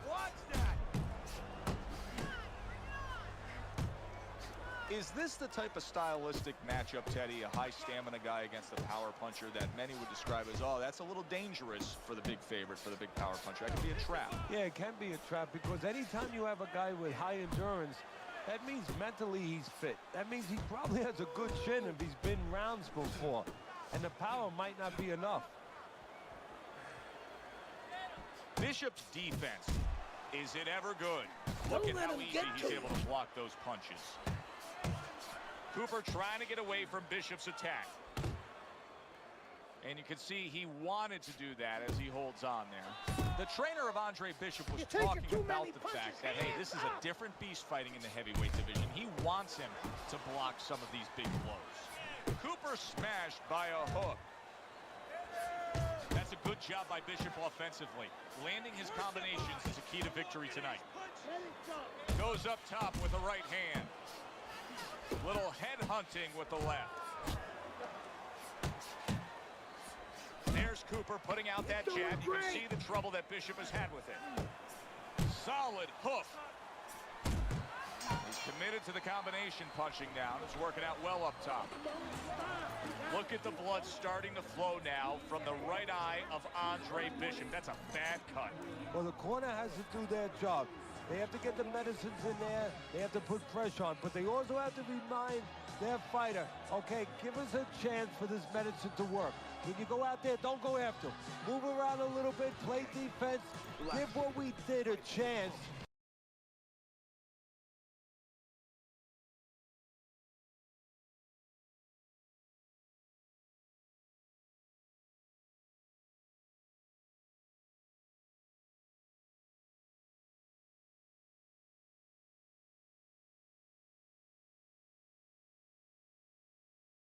Watch that! Is this the type of stylistic matchup, Teddy, a high stamina guy against a power puncher that many would describe as, oh, that's a little dangerous for the big favorite, for the big power puncher? That could be a trap. Yeah, it can be a trap because anytime you have a guy with high endurance, that means mentally he's fit. That means he probably has a good chin if he's been rounds before. And the power might not be enough. Bishop's defense, is it ever good? Look at how easy he's able to block those punches. Cooper trying to get away from Bishop's attack. And you can see he wanted to do that as he holds on there. The trainer of Andre Bishop was talking about the fact that, hey, this is a different beast fighting in the heavyweight division. He wants him to block some of these big blows. Cooper smashed by a hook. That's a good job by Bishop offensively. Landing his combinations is a key to victory tonight. Goes up top with the right hand. Little head hunting with the left. There's Cooper putting out that jab. You can see the trouble that Bishop has had with it. Solid hook. He's committed to the combination punching down. It's working out well up top. Look at the blood starting to flow now from the right eye of Andre Bishop. That's a bad cut. Well, the corner has to do their job. They have to get the medicines in there. They have to put pressure on. But they also have to remind their fighter, okay, give us a chance for this medicine to work. When you go out there, don't go after him. Move around a little bit, play defense. Give what we did a chance